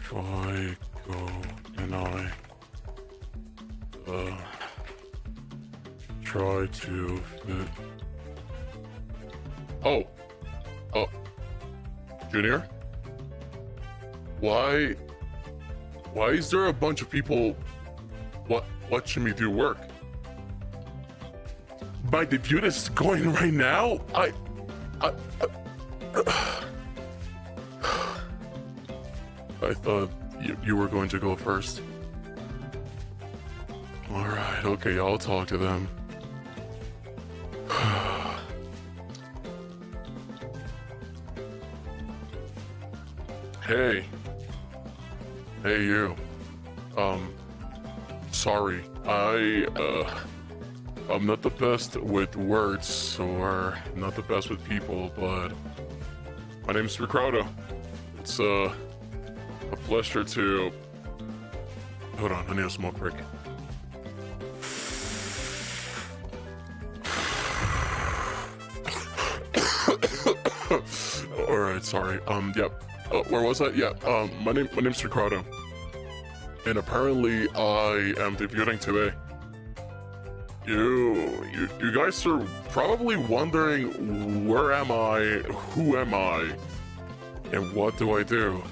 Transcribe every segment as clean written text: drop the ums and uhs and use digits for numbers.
if I go and I try to fit. Oh, Junior? Why is there a bunch of people watching me do work? My debut is going right now? I thought you were going to go first. Alright, okay, I'll talk to them. Hey you. Sorry, I'm not the best with words or not the best with people, but my name's Ricardo. It's a pleasure to... Hold on, I need a smoke break. Alright, sorry. Yep. Where was I? Yeah, my name's Ricardo. And apparently I am debuting today. You guys are probably wondering, where am I, who am I, and what do I do?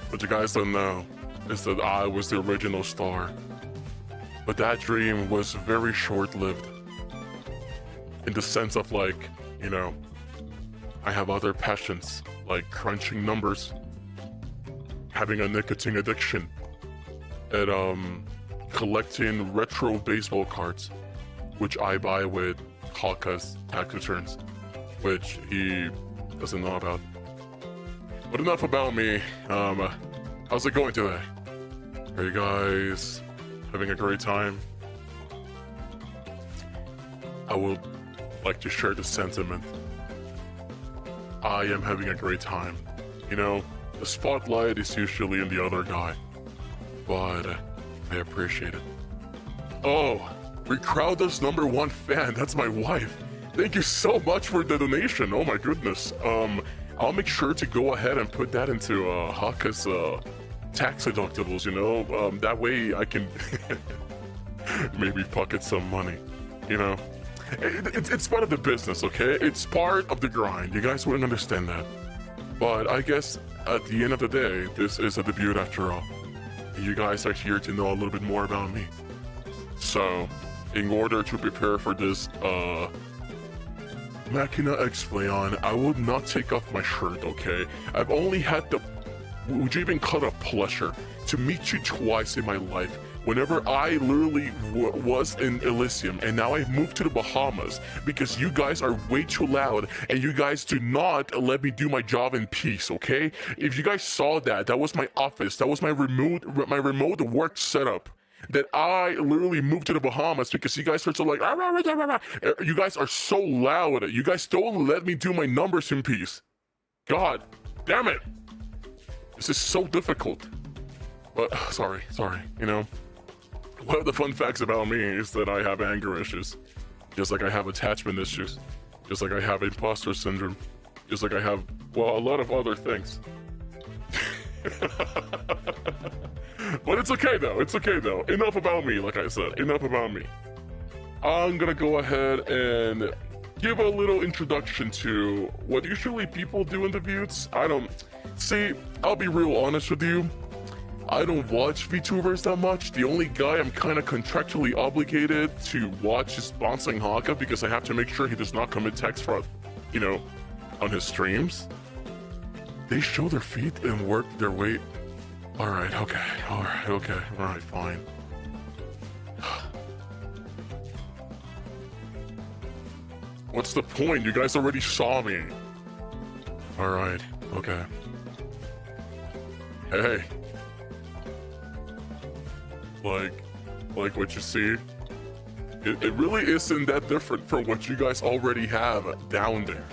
What you guys don't know is that I was the original star. But that dream was very short-lived. In the sense of, like, you know, I have other passions, like crunching numbers, having a nicotine addiction, and collecting retro baseball cards, which I buy with Hakka's tax returns, which he doesn't know about. But enough about me. How's it going today? Are you guys having a great time? I would like to share the sentiment. I am having a great time. You know, the spotlight is usually in the other guy, but I appreciate it. Oh, Ricardo's #1 fan, that's my wife. Thank you so much for the donation, oh my goodness. I'll make sure to go ahead and put that into Hakka's tax deductibles, you know? That way I can maybe pocket some money, you know? It's part of the business, okay? It's part of the grind. You guys wouldn't understand that. But I guess at the end of the day, this is a debut after all. You guys are here to know a little bit more about me. So, in order to prepare for this, Machina X-Play-On, I would not take off my shirt, okay? I've only had the, would you even call it a pleasure, to meet you twice in my life. Whenever I literally was in Elysium, and now I've moved to the Bahamas because you guys are way too loud and you guys do not let me do my job in peace, okay? If you guys saw that, that was my office, that was my remote work setup. That I literally moved to the Bahamas because you guys are so like, you guys are so loud. You guys don't let me do my numbers in peace. God damn it. This is so difficult. But, sorry, you know. One of the fun facts about me is that I have anger issues. Just like I have attachment issues. Just like I have imposter syndrome. Just like I have, well, a lot of other things. But it's okay though, it's okay though. Enough about me, like I said, enough about me. I'm gonna go ahead and give a little introduction to what usually people do in the VTubers. See, I'll be real honest with you. I don't watch VTubers that much. The only guy I'm kind of contractually obligated to watch is Banzoin Hakka because I have to make sure he does not commit tax fraud, you know, on his streams. They show their feet and work their way. Alright, fine. What's the point? You guys already saw me. Alright, okay. Hey. Like what you see? It really isn't that different from what you guys already have down there.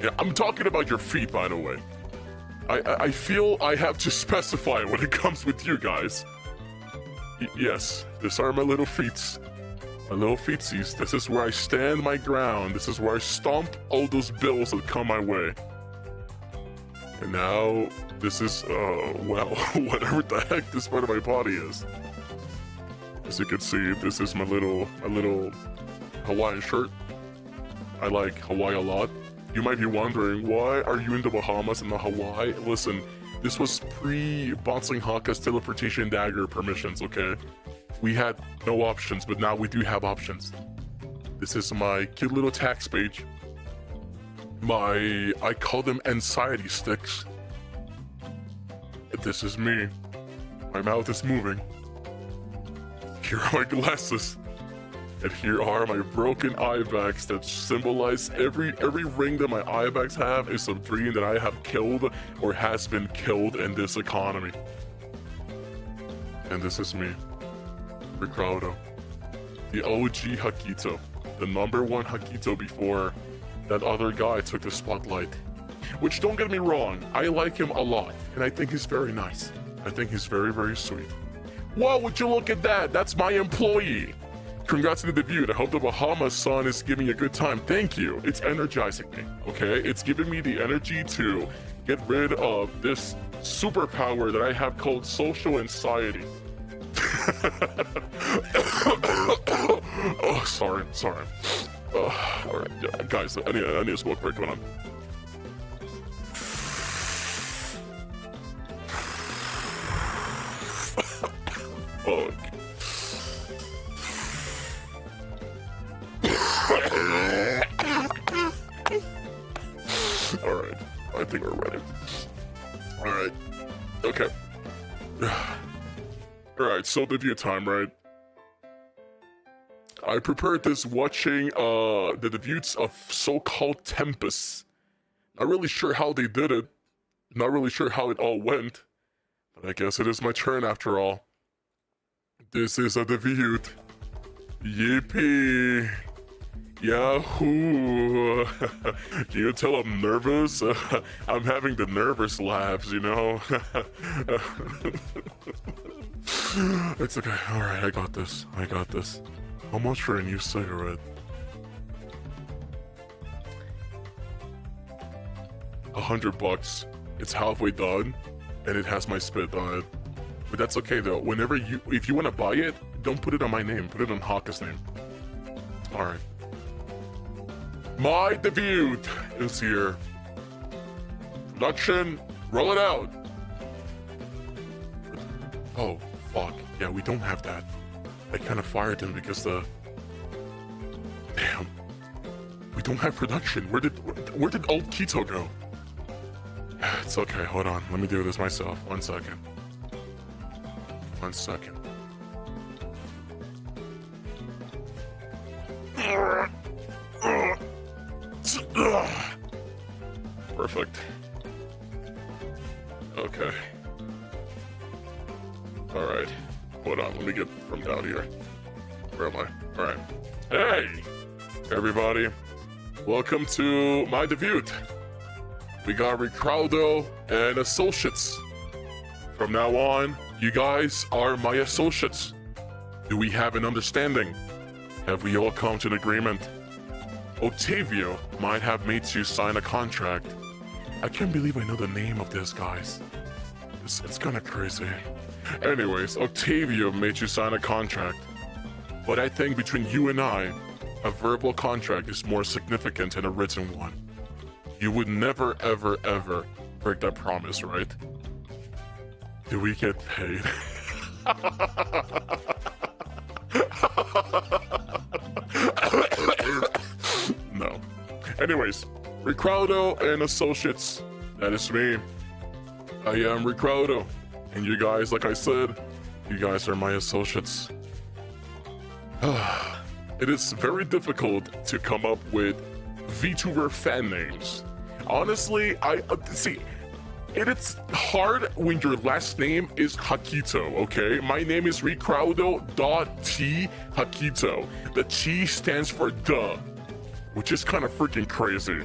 Yeah, I'm talking about your feet, by the way. I feel I have to specify when it comes with you guys. Yes, these are my little feets. My little feetsies. This is where I stand my ground. This is where I stomp all those bills that come my way. And now, this is, well, whatever the heck this part of my body is. As you can see, this is my little Hawaiian shirt. I like Hawaii a lot. You might be wondering, why are you in the Bahamas and not Hawaii? Listen, this was pre-Banzoin Hakka's teleportation dagger permissions, okay? We had no options, but now we do have options. This is my cute little tax page. I call them anxiety sticks. This is me. My mouth is moving. Here are my glasses. And here are my broken eye bags that symbolize every ring that my eye bags have is a dream that I have killed or has been killed in this economy. And this is me, Ricardo, the OG Hakito, the #1 Hakito before that other guy took the spotlight. Which, don't get me wrong, I like him a lot, and I think he's very nice. I think he's very, very sweet. Wow, would you look at that? That's my employee. Congrats on the debut. I hope the Bahamas sun is giving you a good time. Thank you. It's energizing me, okay? It's giving me the energy to get rid of this superpower that I have called social anxiety. Oh, sorry. All right, guys, I need a smoke break going on. Fuck. All right, I think we're ready. All right, okay. All right, so debut time, right? I prepared this watching the debuts of so-called Tempest. Not really sure how they did it. Not really sure how it all went. But I guess it is my turn after all. This is a debut. Yippee! Yahoo! Can you tell I'm nervous? I'm having the nervous laughs, you know? It's okay. Alright, I got this. How much for a new cigarette? $100. It's halfway done, and it has my spit on it. But that's okay though. If you want to buy it, don't put it on my name. Put it on Hakka's name. All right. My debut is here. Production, roll it out. Oh fuck. Yeah, we don't have that. I kind of fired him because damn. We don't have production. Where did old Kito go? It's okay. Hold on. Let me do this myself. 1 second. 1 second. Perfect. Okay. Alright. Hold on, let me get from down here. Where am I? Alright. Hey! Everybody. Welcome to my debut. We got Ricardo and associates. From now on, you guys are my associates. Do we have an understanding? Have we all come to an agreement? Octavio might have made you sign a contract. I can't believe I know the name of this, guys. It's kind of crazy. Anyways, Octavio made you sign a contract. But I think between you and I, a verbal contract is more significant than a written one. You would never, ever, ever break that promise, right? Do we get paid? No. Anyways, Ricardo and associates. That is me. I am Ricardo. And you guys, like I said, you guys are my associates. It is very difficult to come up with VTuber fan names. Honestly, see, it's hard when your last name is Hakito, okay? My name is Ricardo.T Hakito. The T stands for duh, which is kind of freaking crazy.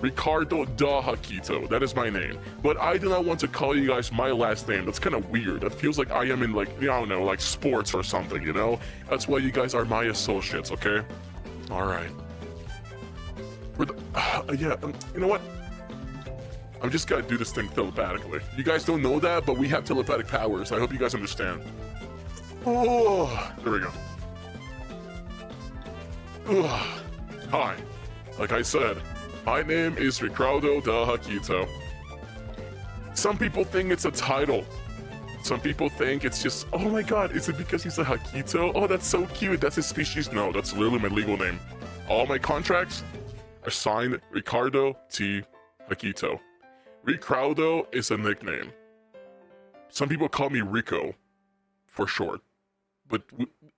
Ricardo da Hakito, that is my name. But I do not want to call you guys my last name. That's kind of weird. That feels like I am in, like, I don't know, like sports or something, you know? That's why you guys are my associates, okay? All right. Yeah, you know what? I'm just gonna do this thing telepathically. You guys don't know that, but we have telepathic powers. I hope you guys understand. Oh, there we go. Hi. Like I said, my name is Ricardo the Hakito. Some people think it's a title. Some people think it's just, oh my god, is it because he's a Hakito? Oh, that's so cute, that's his species. No, that's literally my legal name. All my contracts are signed Ricardo T. Hakito. Ricardo is a nickname. Some people call me Rico, for short. But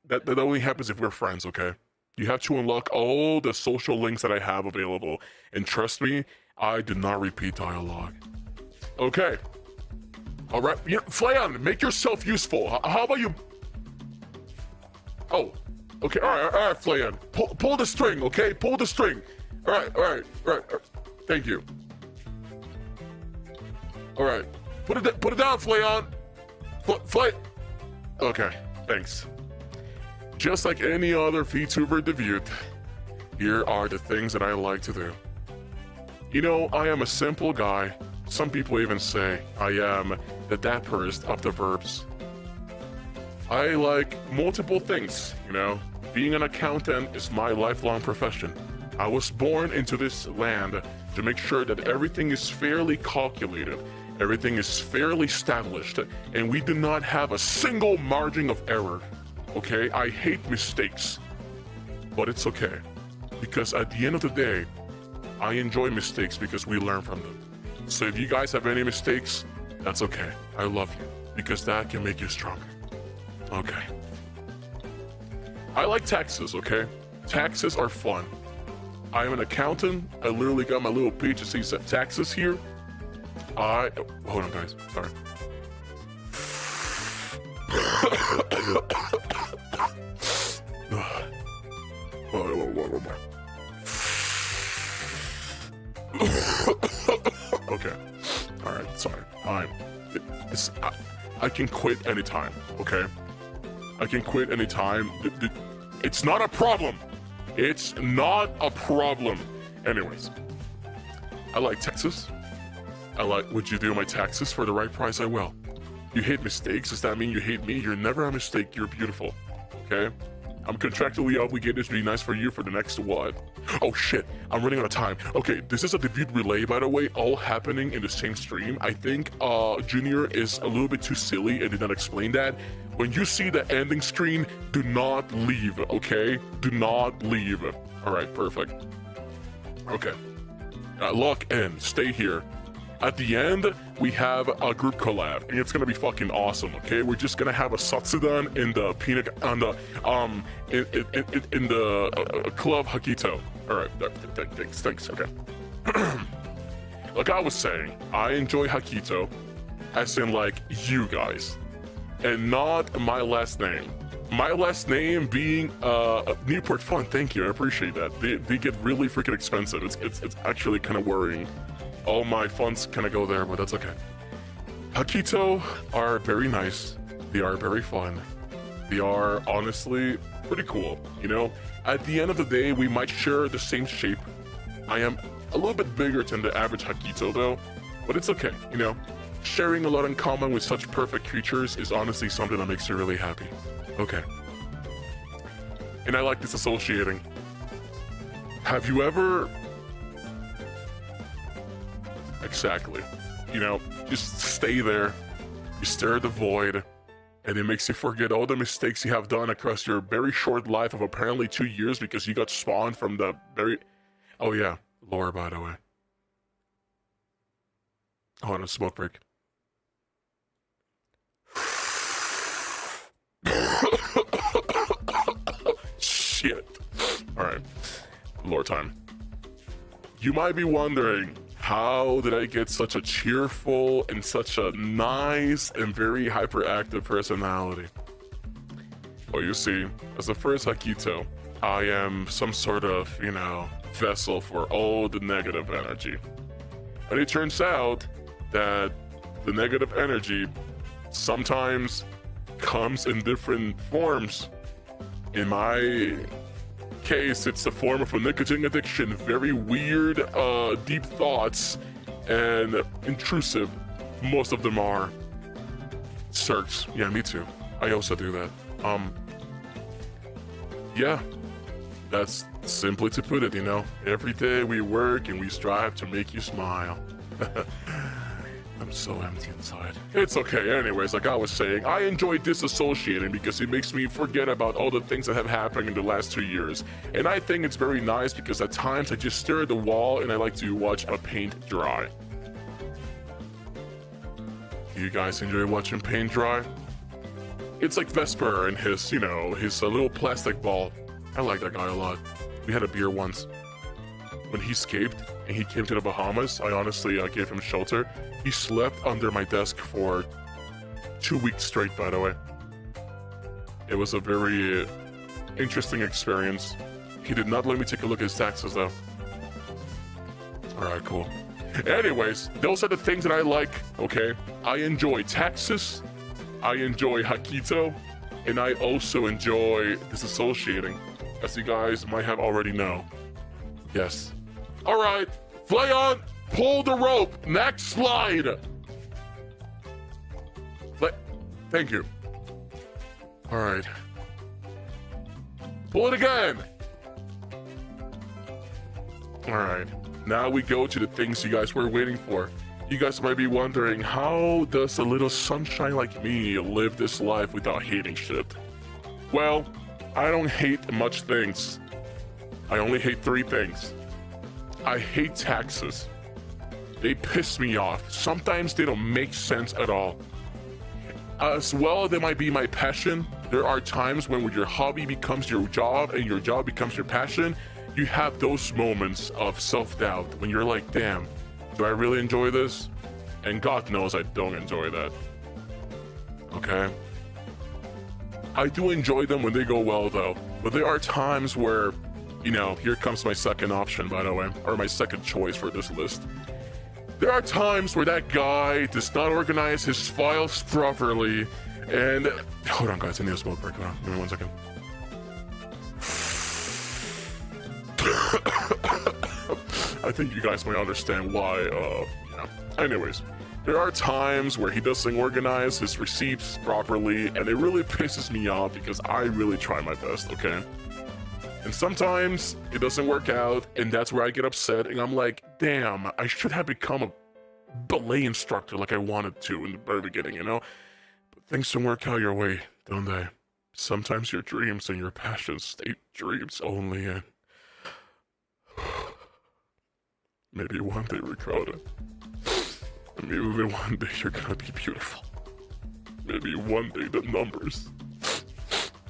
that only happens if we're friends, okay? You have to unlock all the social links that I have available. And trust me, I do not repeat dialogue. Okay. Alright, yeah, Flayon, make yourself useful. How about you? Oh, okay, alright, Flayon. Pull the string, okay? Pull the string. Alright. Thank you. Alright, put it down, Flayon. Flay. Okay, thanks. Just like any other VTuber debut, here are the things that I like to do. You know, I am a simple guy. Some people even say I am the dapperest of the verbs. I like multiple things, you know. Being an accountant is my lifelong profession. I was born into this land to make sure that everything is fairly calculated, everything is fairly established, and we do not have a single margin of error. Okay, I hate mistakes, but it's okay, because at the end of the day, I enjoy mistakes because we learn from them. So if you guys have any mistakes, that's okay. I love you, because that can make you stronger. Okay. I like taxes, okay? Taxes are fun. I am an accountant. I literally got my little page that says taxes here. Hold on, guys. Sorry. Okay. All right. Sorry. I can quit anytime. Okay. I can quit anytime. It's not a problem. It's not a problem. Anyways, I like taxes. Would you do my taxes for the right price? I will. You hate mistakes? Does that mean you hate me? You're never a mistake. You're beautiful. Okay? I'm contractually obligated to be nice for you for the next what? Oh shit, I'm running out of time. Okay, this is a debut relay, by the way, all happening in the same stream. I think Junior is a little bit too silly and did not explain that. When you see the ending screen, do not leave, okay? Do not leave. All right, perfect. Okay. Lock in, stay here. At the end, we have a group collab, and it's gonna be fucking awesome. Okay, we're just gonna have a Satsudan in the peanut on the in the club Hakito. All right, thanks. Okay. Like I was saying, I enjoy Hakito, as in like you guys, and not my last name. My last name being Newport Fun. Thank you, I appreciate that. They get really freaking expensive. It's actually kind of worrying. All my funds kind of go there, but that's okay. Hakito are very nice. They are very fun. They are honestly pretty cool, you know? At the end of the day, we might share the same shape. I am a little bit bigger than the average Hakito though, but it's okay, you know? Sharing a lot in common with such perfect creatures is honestly something that makes me really happy. Okay. And I like disassociating. Have you ever... Exactly. You know, just stay there, you stare at the void, and it makes you forget all the mistakes you have done across your very short life of apparently 2 years because you got spawned from the very... Oh yeah, lore by the way. Hold on, a smoke break. Shit. Alright, lore time. You might be wondering, how did I get such a cheerful and such a nice and very hyperactive personality? Well, you see, as the first Hakito, I am some sort of, you know, vessel for all the negative energy. And it turns out that the negative energy sometimes comes in different forms. In my case, it's the form of a nicotine addiction, very weird, deep thoughts, and intrusive most of them are. Search. Yeah, me too. I also do that. Yeah, that's simply to put it, you know. Every day we work and we strive to make you smile. I'm so empty inside. It's okay. Anyways, like I was saying, I enjoy disassociating because it makes me forget about all the things that have happened in the last 2 years. And I think it's very nice because at times I just stare at the wall and I like to watch a paint dry. Do you guys enjoy watching paint dry? It's like Vesper and his, you know, his little plastic ball. I like that guy a lot. We had a beer once. When he escaped and he came to the Bahamas, I honestly gave him shelter. He slept under my desk for 2 weeks straight, by the way. It was a very interesting experience. He did not let me take a look at his taxes, though. Alright, cool. Anyways, those are the things that I like, okay? I enjoy taxes, I enjoy Hakito, and I also enjoy disassociating, as you guys might have already know. Yes. Alright, fly on, pull the rope, next slide! Thank you. Alright. Pull it again! Alright, now we go to the things you guys were waiting for. You guys might be wondering, how does a little sunshine like me live this life without hating shit? Well, I don't hate much things. I only hate 3 things. I hate taxes. They piss me off. Sometimes they don't make sense at all. As well, they might be my passion. There are times when your hobby becomes your job and your job becomes your passion. You have those moments of self-doubt when you're like, damn, do I really enjoy this? And God knows I don't enjoy that. Okay? I do enjoy them when they go well, though. But there are times where, you know, here comes my second option, by the way, or my second choice for this list. There are times where that guy does not organize his files properly, and... Hold on, guys, I need a smoke break. Hold on, give me 1 second. I think you guys might understand why, yeah. Anyways, there are times where he doesn't organize his receipts properly, and it really pisses me off because I really try my best, okay? And sometimes it doesn't work out, and that's where I get upset, and I'm like, damn, I should have become a ballet instructor like I wanted to in the very beginning, you know? But things don't work out your way, don't they? Sometimes your dreams and your passions stay dreams only, and maybe one day, Ricardo. Maybe one day you're gonna be beautiful. Maybe one day the numbers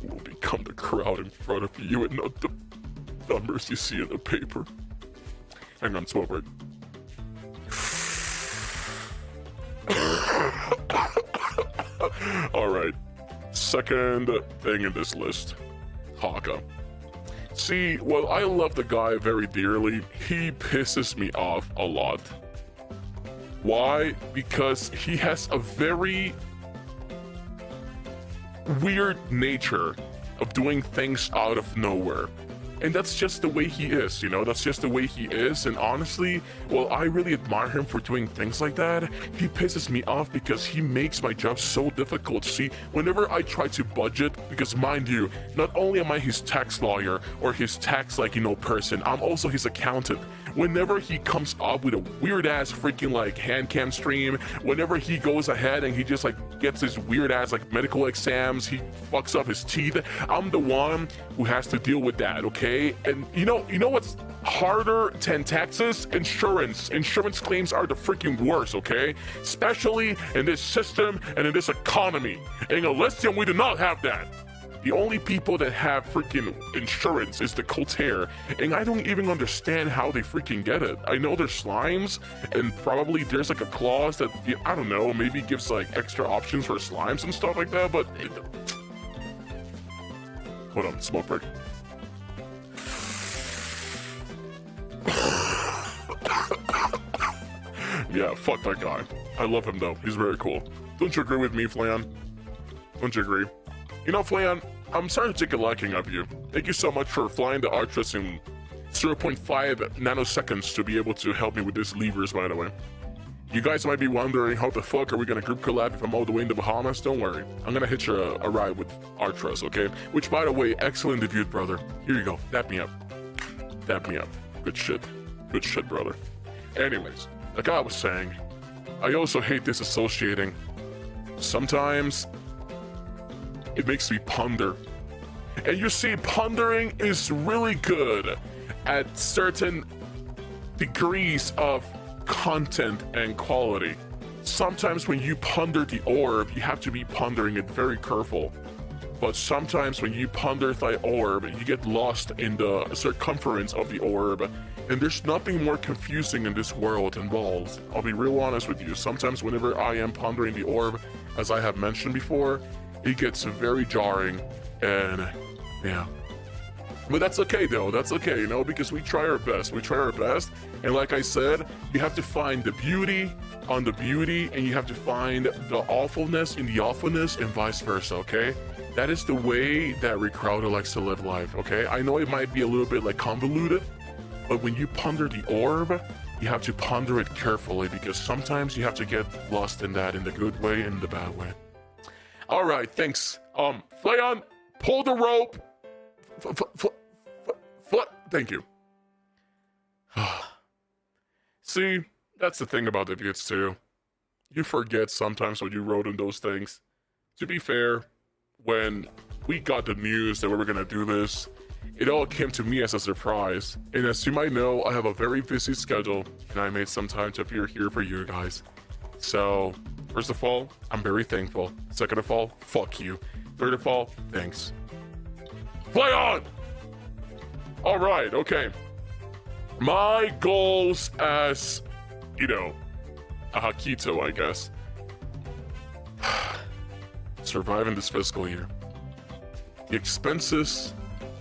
will become the crowd in front of you and not the numbers you see in the paper. Hang on, smoke break. Alright, second thing in this list, Hakka. See, while I love the guy very dearly, he pisses me off a lot. Why? Because he has a very weird nature of doing things out of nowhere. And that's just the way he is, you know? That's just the way he is. And honestly, well, I really admire him for doing things like that. He pisses me off because he makes my job so difficult. See, whenever I try to budget, because mind you, not only am I his tax lawyer or his tax, like, you know, person, I'm also his accountant. Whenever he comes up with a weird ass freaking like hand cam stream, whenever he goes ahead and he just like gets his weird ass like medical exams, he fucks up his teeth, I'm the one who has to deal with that, okay? And you know what's harder than taxes? Insurance. Insurance claims are the freaking worst, okay? Especially in this system and in this economy. In Elysium, we do not have that. The only people that have freaking insurance is the Coltair, and I don't even understand how they freaking get it. I know there's slimes, and probably there's like a clause that, I don't know, maybe gives like extra options for slimes and stuff like that, but... Hold on, smoke break. Yeah, fuck that guy. I love him though, he's very cool. Don't you agree with me, Flan? Don't you agree? You know, Flan, I'm starting to take a liking of you. Thank you so much for flying the Arcturus in 0.5 nanoseconds to be able to help me with these levers, by the way. You guys might be wondering, how the fuck are we gonna group collab if I'm all the way in the Bahamas? Don't worry, I'm gonna hitch a ride with Artros, okay? Which, by the way, excellent debut, brother. Here you go, dap me up. Dap me up. Good shit. Good shit, brother. Anyways, like I was saying, I also hate disassociating. Sometimes it makes me ponder. And you see, pondering is really good at certain degrees of content and quality. Sometimes when you ponder the orb, you have to be pondering it very careful. But sometimes when you ponder the orb, you get lost in the circumference of the orb. And there's nothing more confusing in this world than balls. I'll be real honest with you. Sometimes whenever I am pondering the orb, as I have mentioned before, it gets very jarring. And yeah. But that's okay though, that's okay, you know, because we try our best. We try our best. And like I said, you have to find the beauty on the beauty, and you have to find the awfulness in the awfulness, and vice versa, okay? That is the way that Ricardo likes to live life, okay? I know it might be a little bit like convoluted, but when you ponder the orb, you have to ponder it carefully, because sometimes you have to get lost in that, in the good way and the bad way. All right, thanks. Flayon, pull the rope. Thank you. See, that's the thing about the Vits too. You forget sometimes what you wrote in those things. To be fair, when we got the news that we were gonna do this, it all came to me as a surprise. And as you might know, I have a very busy schedule, and I made some time to appear here for you guys. So, first of all, I'm very thankful. Second of all, fuck you. Third of all, thanks. Play on! Alright, okay. My goals as, you know, a Hakito, I guess. Surviving this fiscal year. The expenses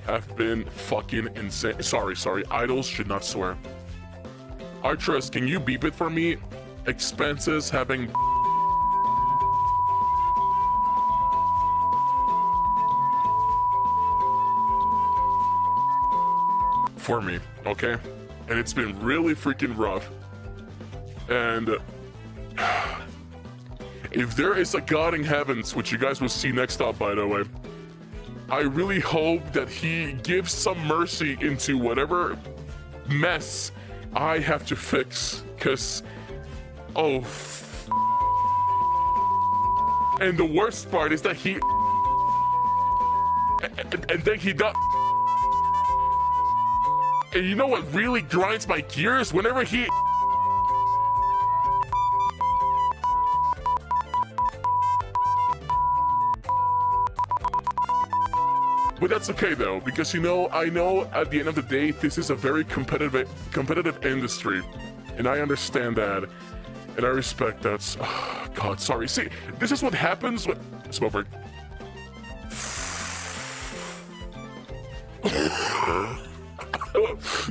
have been fucking insane. Sorry, idols should not swear. Artress, can you beep it for me? Expenses having... for me, okay? And it's been really freaking rough. And if there is a God in heavens, which you guys will see next up, by the way, I really hope that he gives some mercy into whatever mess I have to fix, because, oh, and the worst part is that he, and then he does. And you know what really grinds my gears? Whenever he... But that's okay though, because you know, I know at the end of the day, this is a very competitive industry. And I understand that. And I respect that. Oh, God, sorry. See, this is what happens when... Smoke break.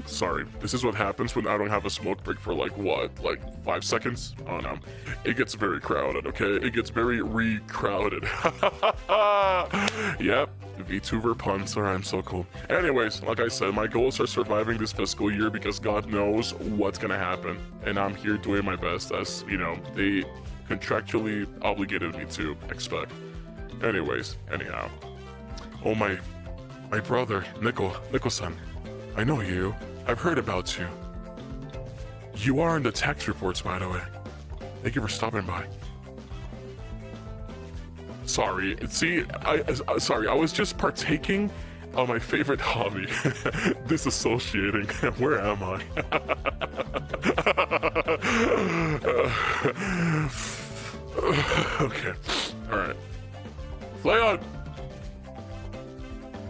Sorry, this is what happens when I don't have a smoke break for like what? Like 5 seconds? Oh no. It gets very crowded, okay? It gets very re-crowded. Yep, VTuber puns are I'm so cool. Anyways, like I said, my goals are surviving this fiscal year because God knows what's gonna happen. And I'm here doing my best as, you know, they contractually obligated me to expect. Anyways, anyhow. Oh my brother, Nico-san. I know you. I've heard about you. You are in the tax reports, by the way. Thank you for stopping by. Sorry. See, sorry. I was just partaking of my favorite hobby, disassociating. Where am I? Okay. All right. Play on.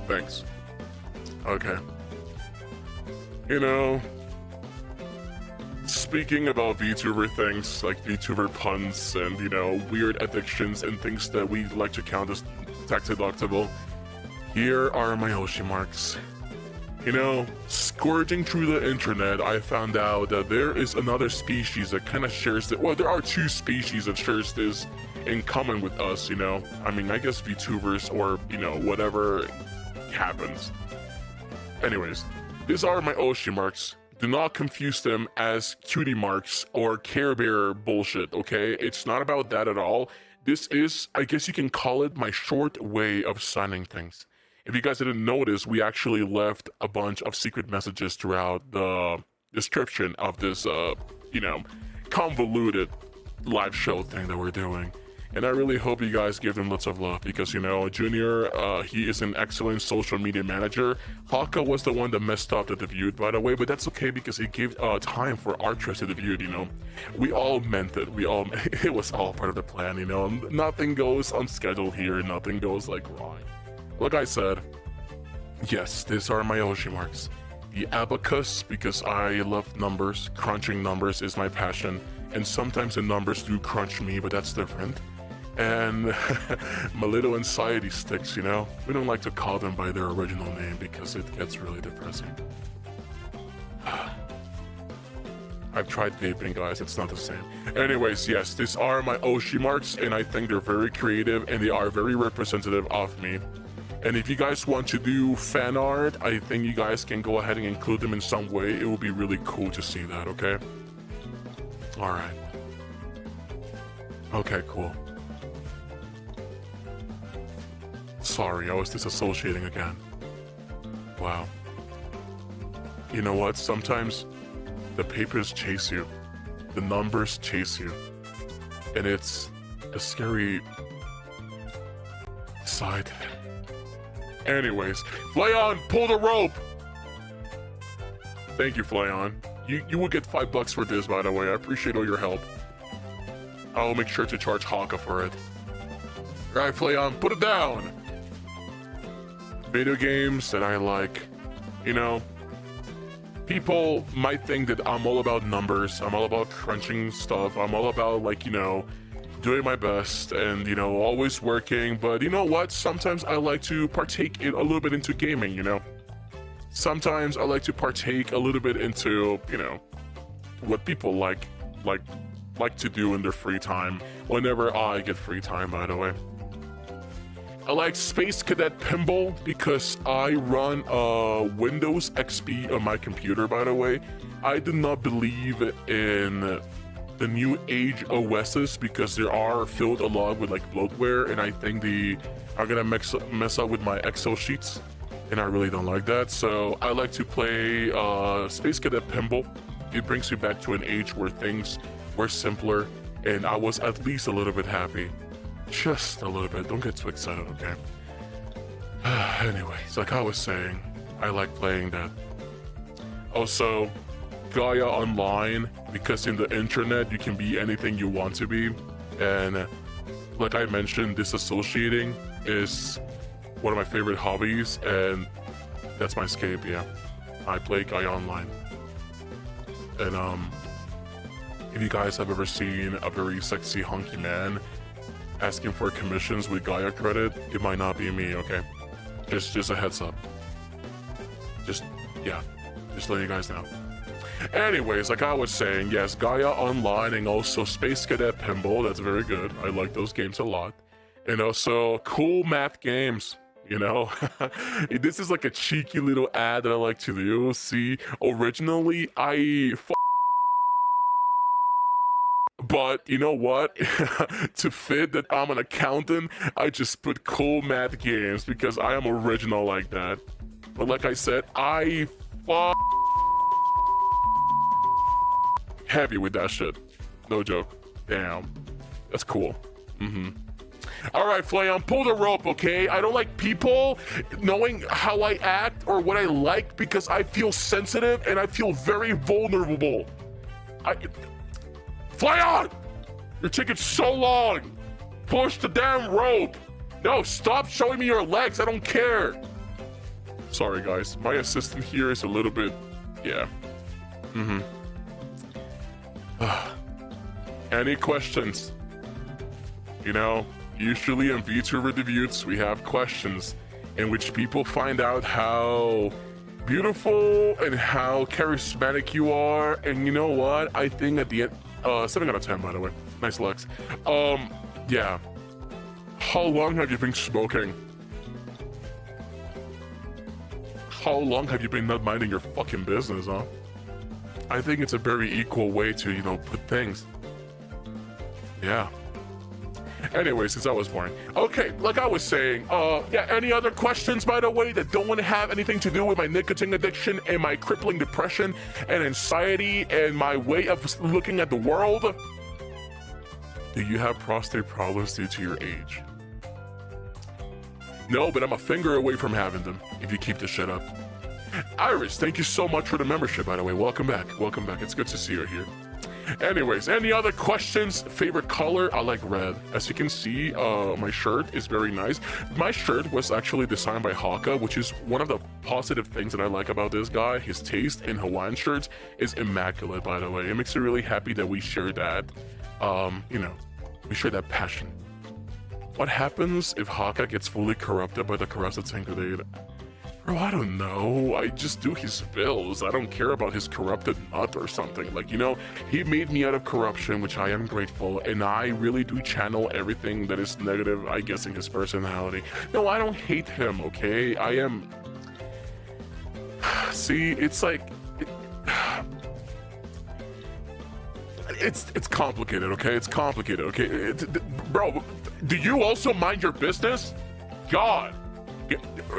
Thanks. Okay. You know, speaking about VTuber things, like VTuber puns and, you know, weird addictions and things that we like to count as tax deductible, here are my Oshi marks. You know, scourging through the internet, I found out that there is another species that kind of shares it. Well, there are two species that shares this in common with us, you know. I mean, I guess VTubers or, you know, whatever happens. Anyways. These are my Oshi marks. Do not confuse them as cutie marks or Care Bear bullshit, okay? It's not about that at all. This is, I guess you can call it, my short way of signing things. If you guys didn't notice, we actually left a bunch of secret messages throughout the description of this, convoluted live show thing that we're doing. And I really hope you guys give him lots of love because, Junior, he is an excellent social media manager. Hakka was the one that messed up the debut, by the way, but that's okay because he gave time for Artress to debut, We all meant it. It was all part of the plan, Nothing goes unscheduled here. Nothing goes, wrong. Like I said, yes, these are my Oshi marks. The abacus, because I love numbers. Crunching numbers is my passion. And sometimes the numbers do crunch me, but that's different. And my little anxiety sticks, We don't like to call them by their original name because it gets really depressing. I've tried vaping, guys. It's not the same. Anyways, yes, these are my Oshi marks, and I think they're very creative, and they are very representative of me. And if you guys want to do fan art, I think you guys can go ahead and include them in some way. It would be really cool to see that, okay? Alright. Okay, cool. Sorry, I was disassociating again. Wow. You know what? Sometimes the papers chase you. The numbers chase you. And it's a scary side. Anyways, Flayon, pull the rope! Thank you, Flayon. You will get $5 for this, by the way. I appreciate all your help. I'll make sure to charge Hakka for it. Alright, Flayon, put it down! Video games that I like. People might think that I'm all about numbers. I'm all about crunching stuff. I'm all about, doing my best and, always working. But you know what? Sometimes I like to partake in a little bit into gaming, Sometimes I like to partake a little bit into, what people like to do in their free time. Whenever I get free time, by the way. I like Space Cadet Pinball because I run Windows XP on my computer, by the way. I do not believe in the new age OSs because they are filled a lot with bloatware, and I think they are gonna mess up with my Excel sheets, and I really don't like that. So I like to play Space Cadet Pinball. It brings me back to an age where things were simpler, and I was at least a little bit happy. Just a little bit. Don't get too excited, okay? Anyways, like I was saying, I like playing that. Also, Gaia Online, because in the internet you can be anything you want to be, and like I mentioned, disassociating is one of my favorite hobbies, and that's my escape. Yeah, I play Gaia Online. And if you guys have ever seen a very sexy hunky man asking for commissions with Gaia credit, it might not be me, okay? Just a heads up. Just letting you guys know. Anyways, like I was saying, yes, Gaia Online and also Space Cadet Pinball, that's very good. I like those games a lot. And also, cool math games, This is like a cheeky little ad that I like to do. See, originally, but you know what? To fit that I'm an accountant, I just put cool math games because I am original like that. But like I said, I heavy with that shit. No joke. Damn. That's cool. Alright, Flayon, pull the rope, okay? I don't like people knowing how I act or what I like because I feel sensitive and I feel very vulnerable. Flayon! You're taking so long! Push the damn rope! No, stop showing me your legs, I don't care! Sorry guys, my assistant here is a little bit... yeah. Any questions? Usually in VTuber debuts, we have questions in which people find out how beautiful and how charismatic you are, and you know what? I think at the end... 7 out of 10, by the way. Nice Lex. Yeah. How long have you been smoking? How long have you been not minding your fucking business, huh? I think it's a very equal way to, you know, put things. Yeah. Anyway, since I was boring. Okay, like I was saying, yeah, any other questions, by the way, that don't want to have anything to do with my nicotine addiction and my crippling depression and anxiety and my way of looking at the world? Do you have prostate problems due to your age? No, but I'm a finger away from having them if you keep this shit up. Iris, thank you so much for the membership, by the way. Welcome back. Welcome back. It's good to see you here. Anyways, any other questions? Favorite color? I like red. As you can see, my shirt is very nice. My shirt was actually designed by Hakka, which is one of the positive things that I like about this guy. His taste in Hawaiian shirts is immaculate, by the way. It makes me really happy that we share that, you know, we share that passion. What happens if Hakka gets fully corrupted by the corrupted Grenade? Bro, I don't know. I just do his bills. I don't care about his corrupted nut or something. Like, you know, he made me out of corruption, which I am grateful, and I really do channel everything that is negative, I guess, in his personality. No, I don't hate him, okay? I am... See, it's like... It's complicated, okay? It's complicated, okay? Bro, do you also mind your business? God!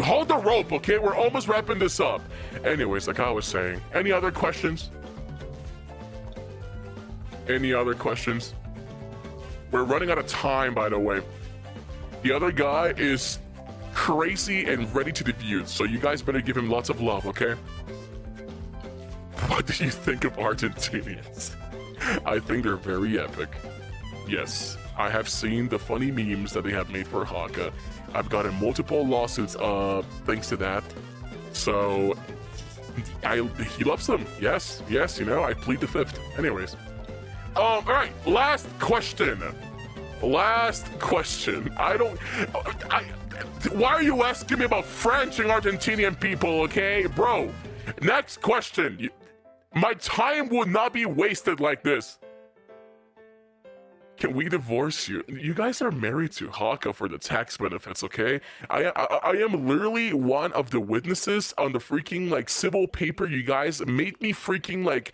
Hold the rope, okay? We're almost wrapping this up. Anyways, like I was saying, any other questions? Any other questions? We're running out of time, by the way. The other guy is crazy and ready to debut, so you guys better give him lots of love, okay? What do you think of Argentinians? I think they're very epic. Yes, I have seen the funny memes that they have made for Hakka. I've gotten multiple lawsuits thanks to that. So he loves them. Yes, you know, I plead the fifth. Anyways. All right, last question. Why are you asking me about French and Argentinian people, okay? Bro, next question. My time would not be wasted like this. Can we divorce you? You guys are married to Hakka for the tax benefits, okay? I am literally one of the witnesses on the freaking, like, civil paper you guys made me freaking, like,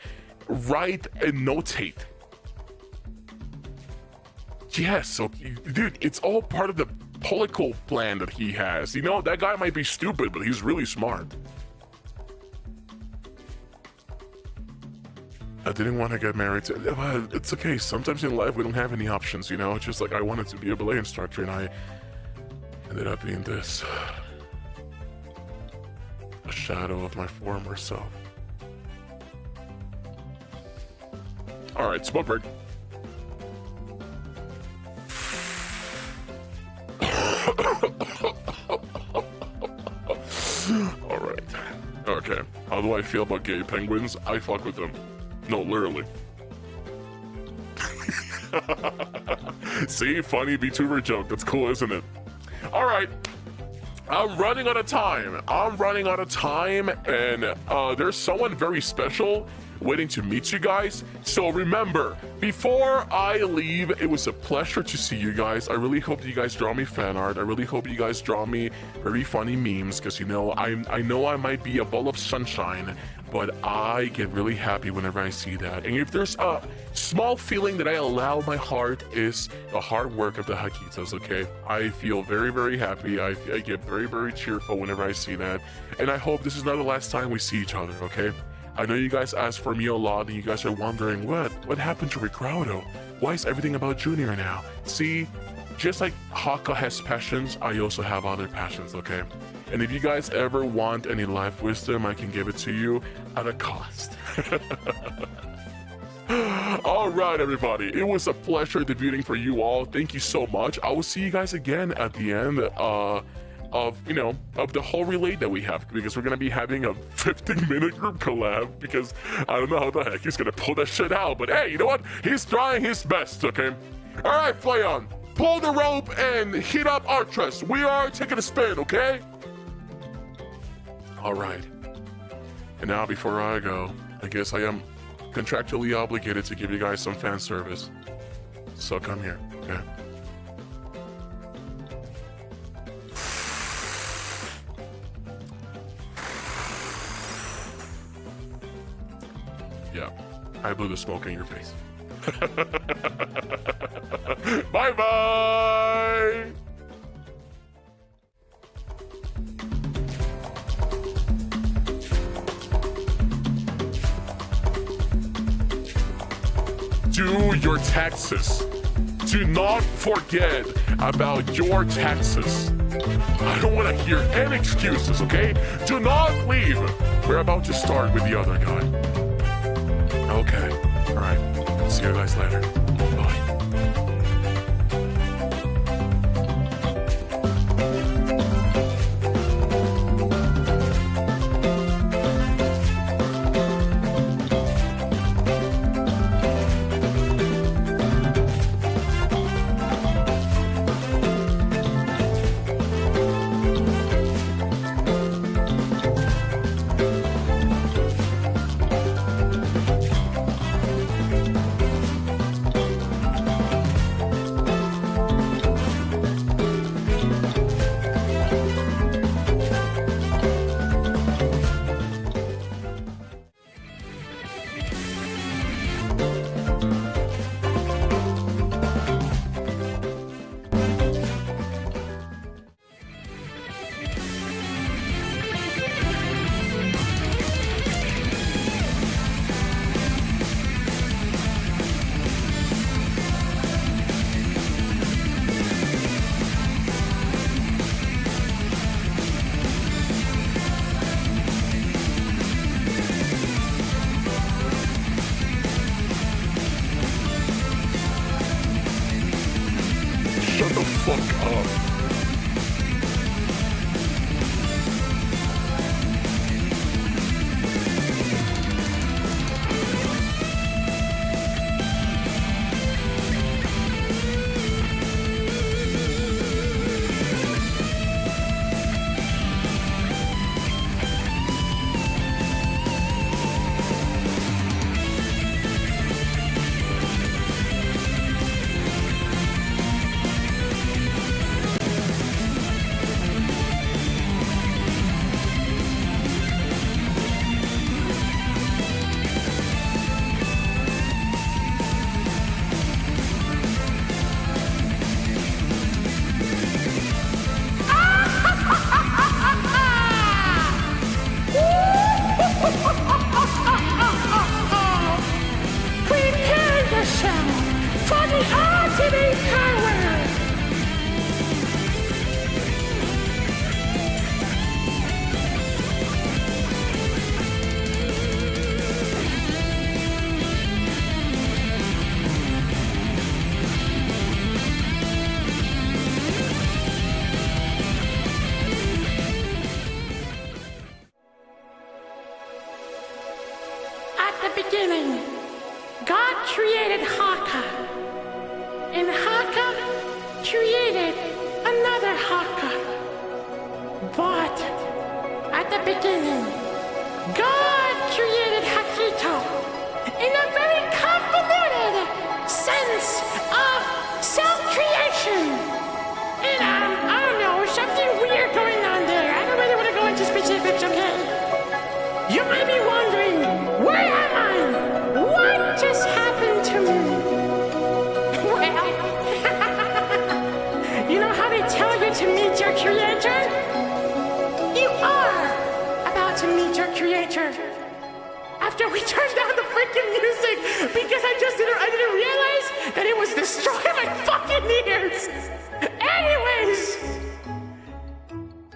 write and notate. Yes, so, dude, it's all part of the political plan that he has. You know, that guy might be stupid, but he's really smart. I didn't want to get married to... It's okay, sometimes in life we don't have any options, you know? It's just like I wanted to be a ballet instructor and I ended up being this. A shadow of my former self. Alright, smoke break. Alright. Okay, how do I feel about gay penguins? I fuck with them. No, literally. See, funny VTuber joke. That's cool, isn't it? All right. I'm running out of time. And there's someone very special waiting to meet you guys. So remember, before I leave, it was a pleasure to see you guys. I really hope that you guys draw me fan art. I really hope you guys draw me very funny memes, because, you know, I know I might be a ball of sunshine, but I get really happy whenever I see that. And if there's a small feeling that I allow my heart, is the hard work of the Hakitos, okay? I feel very, very happy. I get very, very cheerful whenever I see that. And I hope this is not the last time we see each other, okay? I know you guys ask for me a lot, and you guys are wondering, what happened to Ricardo? Why is everything about Junior now? See, just like Hakka has passions, I also have other passions, okay? And if you guys ever want any life wisdom, I can give it to you at a cost. All right, everybody. It was a pleasure debuting for you all. Thank you so much. I will see you guys again at the end of the whole relay that we have, because we're gonna be having a 15-minute group collab, because I don't know how the heck he's gonna pull that shit out, but hey, you know what? He's trying his best, okay? All right, Flayon, pull the rope and heat up Artress. We are taking a spin, okay? All right. And now, before I go, I guess I am contractually obligated to give you guys some fan service. So come here, okay? Yeah. I blew the smoke in your face. Bye-bye! Do your taxes. Do not forget about your taxes. I don't want to hear any excuses, okay? Do not leave. We're about to start with the other guy. Okay, all right. See you guys later. Bye. Shut the fuck up. beginning, God created Hakka, and Hakka created another Hakka. But at the beginning, God created Hakito in a very convoluted sense of self-creation. And I don't know, something weird going on there. I don't really want to go into specifics, okay? You might be wondering, where am I? What just happened to me? Well, you know how they tell you to meet your creator? You are about to meet your creator. After we turned down the freaking music because I didn't realize that it was destroying my fucking ears. Anyways,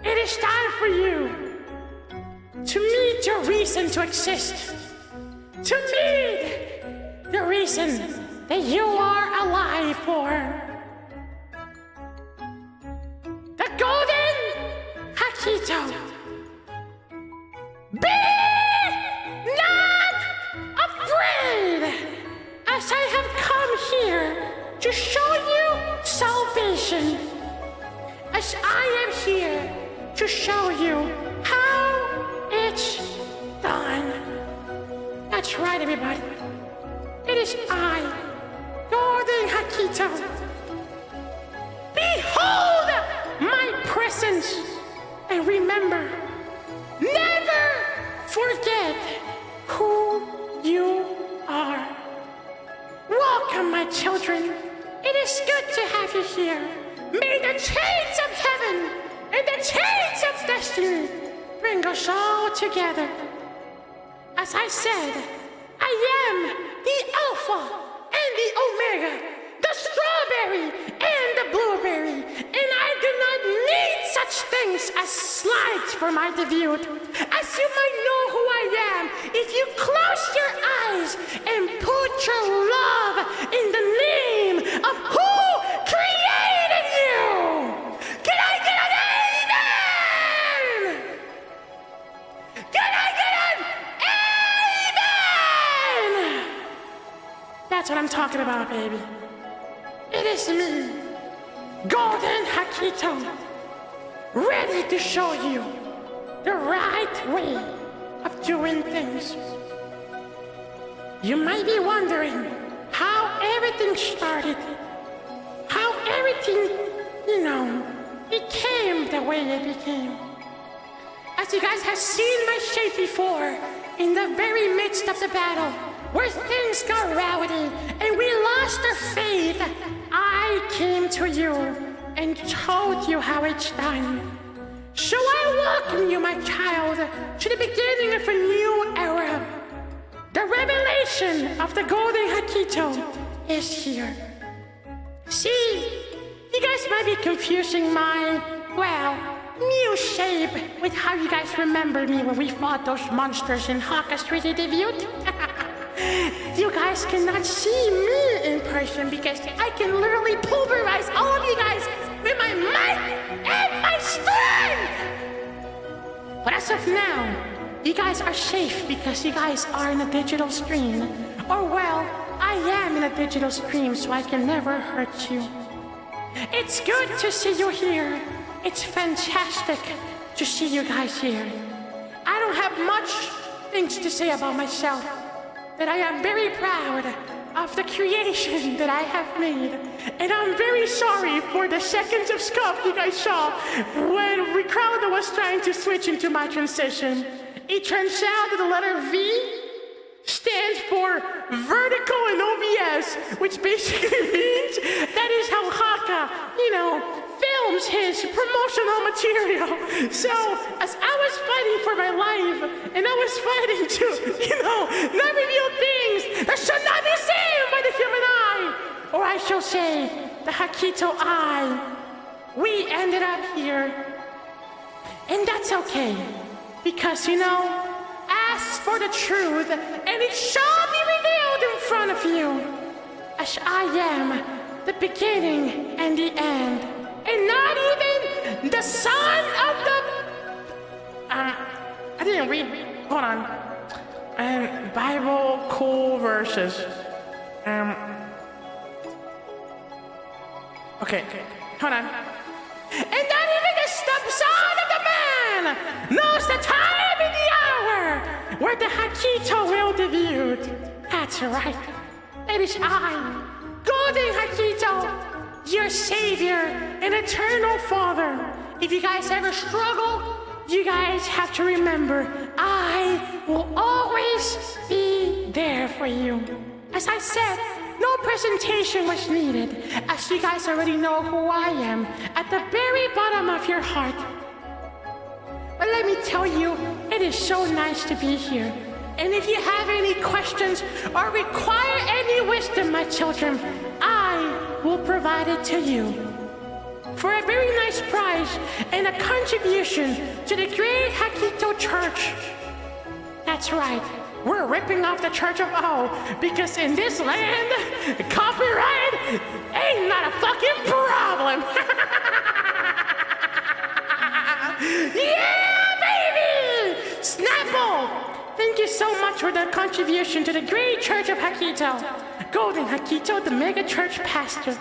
it is time for you to meet your reason to exist. To meet the reason that you are alive for. The golden Hakito. Be not afraid, as I have come here to show you salvation. As I am here to show you how it's done. That's right, everybody. It is I, Golden Hakito. Behold my presence, and remember, never forget who you are. my children. It is good to have you here. May the chains of heaven and the chains of destiny bring us all together. As I said, I am the Alpha and the Omega, the strawberry and the blueberry, and I do not need such things as slides for my debut. As you might know who I am if you close your eyes and put your love in the name of who created you. Can I get an amen? Can I get an amen? That's what I'm talking about, baby. It is me, Golden Hakito, ready to show you the right way of doing things. You might be wondering how everything started, how everything, became the way it became. As you guys have seen my shape before, in the very midst of the battle, where things got rowdy and we lost our faith, I came to you and told you how it's done. So I welcome you, my child, to the beginning of a new era. The revelation of the Golden Hakito is here. See, you guys might be confusing my, new shape with how you guys remember me when we fought those monsters in Hakka Street Debut. You guys cannot see me in person because I can literally pulverize all of you guys with my might and my strength! But as of now, you guys are safe because you guys are in a digital stream. Or I am in a digital stream, so I can never hurt you. It's good to see you here. It's fantastic to see you guys here. I don't have much things to say about myself, but I am very proud of the creation that I have made. And I'm very sorry for the seconds of scuff you guys saw when Ricardo was trying to switch into my transition. It turns out that the letter V stands for vertical in OBS, which basically means that is how Hakka, films his promotional material. So, as I was fighting for my life, and I was fighting to, not reveal things that should not be seen by the human eye, or I shall say, the Hakito eye, we ended up here. And that's okay, because, ask for the truth, and it shall be revealed in front of you, as I am the beginning and the end, and not even the son of the... I didn't read... Hold on. Bible cool verses. Okay, hold on. And not even the stepson of the man knows the time and the hour where the Hakito will debut. That's right. It is I, Golden Hakito, your savior and eternal father. If you guys ever struggle, you guys have to remember, I will always be there for you. As I said, no presentation was needed, as you guys already know who I am at the very bottom of your heart. But let me tell you, it is so nice to be here. And if you have any questions or require any wisdom, my children, I will provide it to you. For a very nice price and a contribution to the great Hakito Church. That's right, we're ripping off the Church of O, because in this land, copyright ain't not a fucking problem. Yeah, baby! Snapple! Thank you so much for the contribution to the great Church of Hakito. Golden Hakito, the mega church pastor.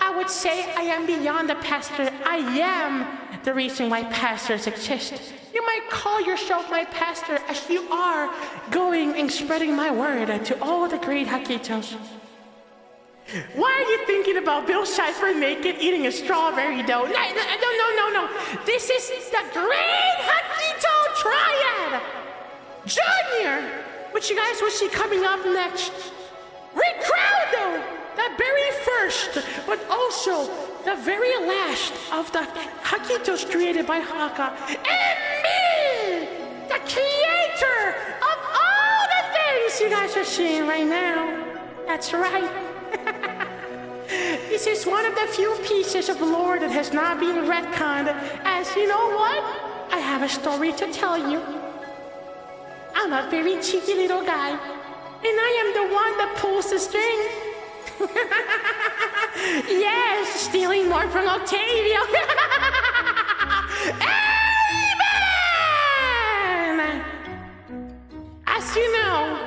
I would say I am beyond a pastor. I am the reason why pastors exist. You might call yourself my pastor, as you are going and spreading my word to all the great Hakitos. Why are you thinking about Bill Cipher naked eating a strawberry dough? No. This is the great Hakito Triad. Junior, which you guys will see coming up next. Ricardo, very first, but also the very last of the Hakitos created by Hakka. And me, the creator of all the things you guys are seeing right now. That's right. This is one of the few pieces of lore that has not been retconned, as you know what? I have a story to tell you. I'm a very cheeky little guy, and I am the one that pulls the strings. Yes, stealing more from Octavio. Amen! As you know,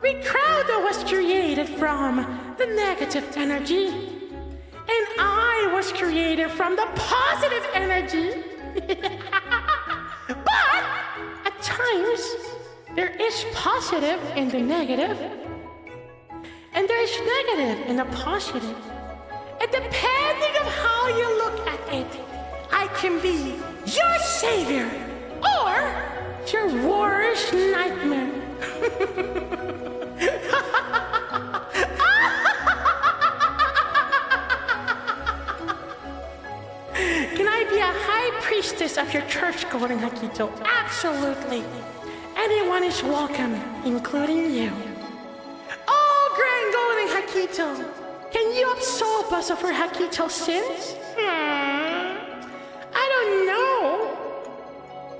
Ricardo was created from the negative energy, and I was created from the positive energy. But at times, there is positive in the negative, and there is negative in the positive. And depending on how you look at it, I can be your savior or your worst nightmare. Can I be a high priestess of your church, Golden Hakito? Absolutely. Anyone is welcome, including you. Oh, Grand Golden Hakito, can you absolve us of our Hakito sins? I don't know.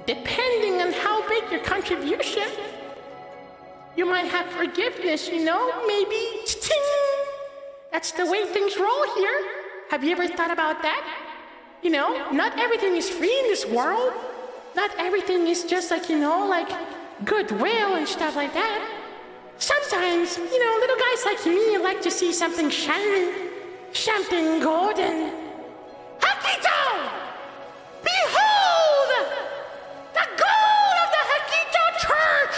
Depending on how big your contribution, you might have forgiveness, you know? Maybe, ting! That's the way things roll here. Have you ever thought about that? You know, not everything is free in this world. Not everything is just like, you know, like goodwill and stuff like that. Sometimes, you know, little guys like me like to see something shiny, something golden. Hakito! Behold! The gold of the Hakito Church!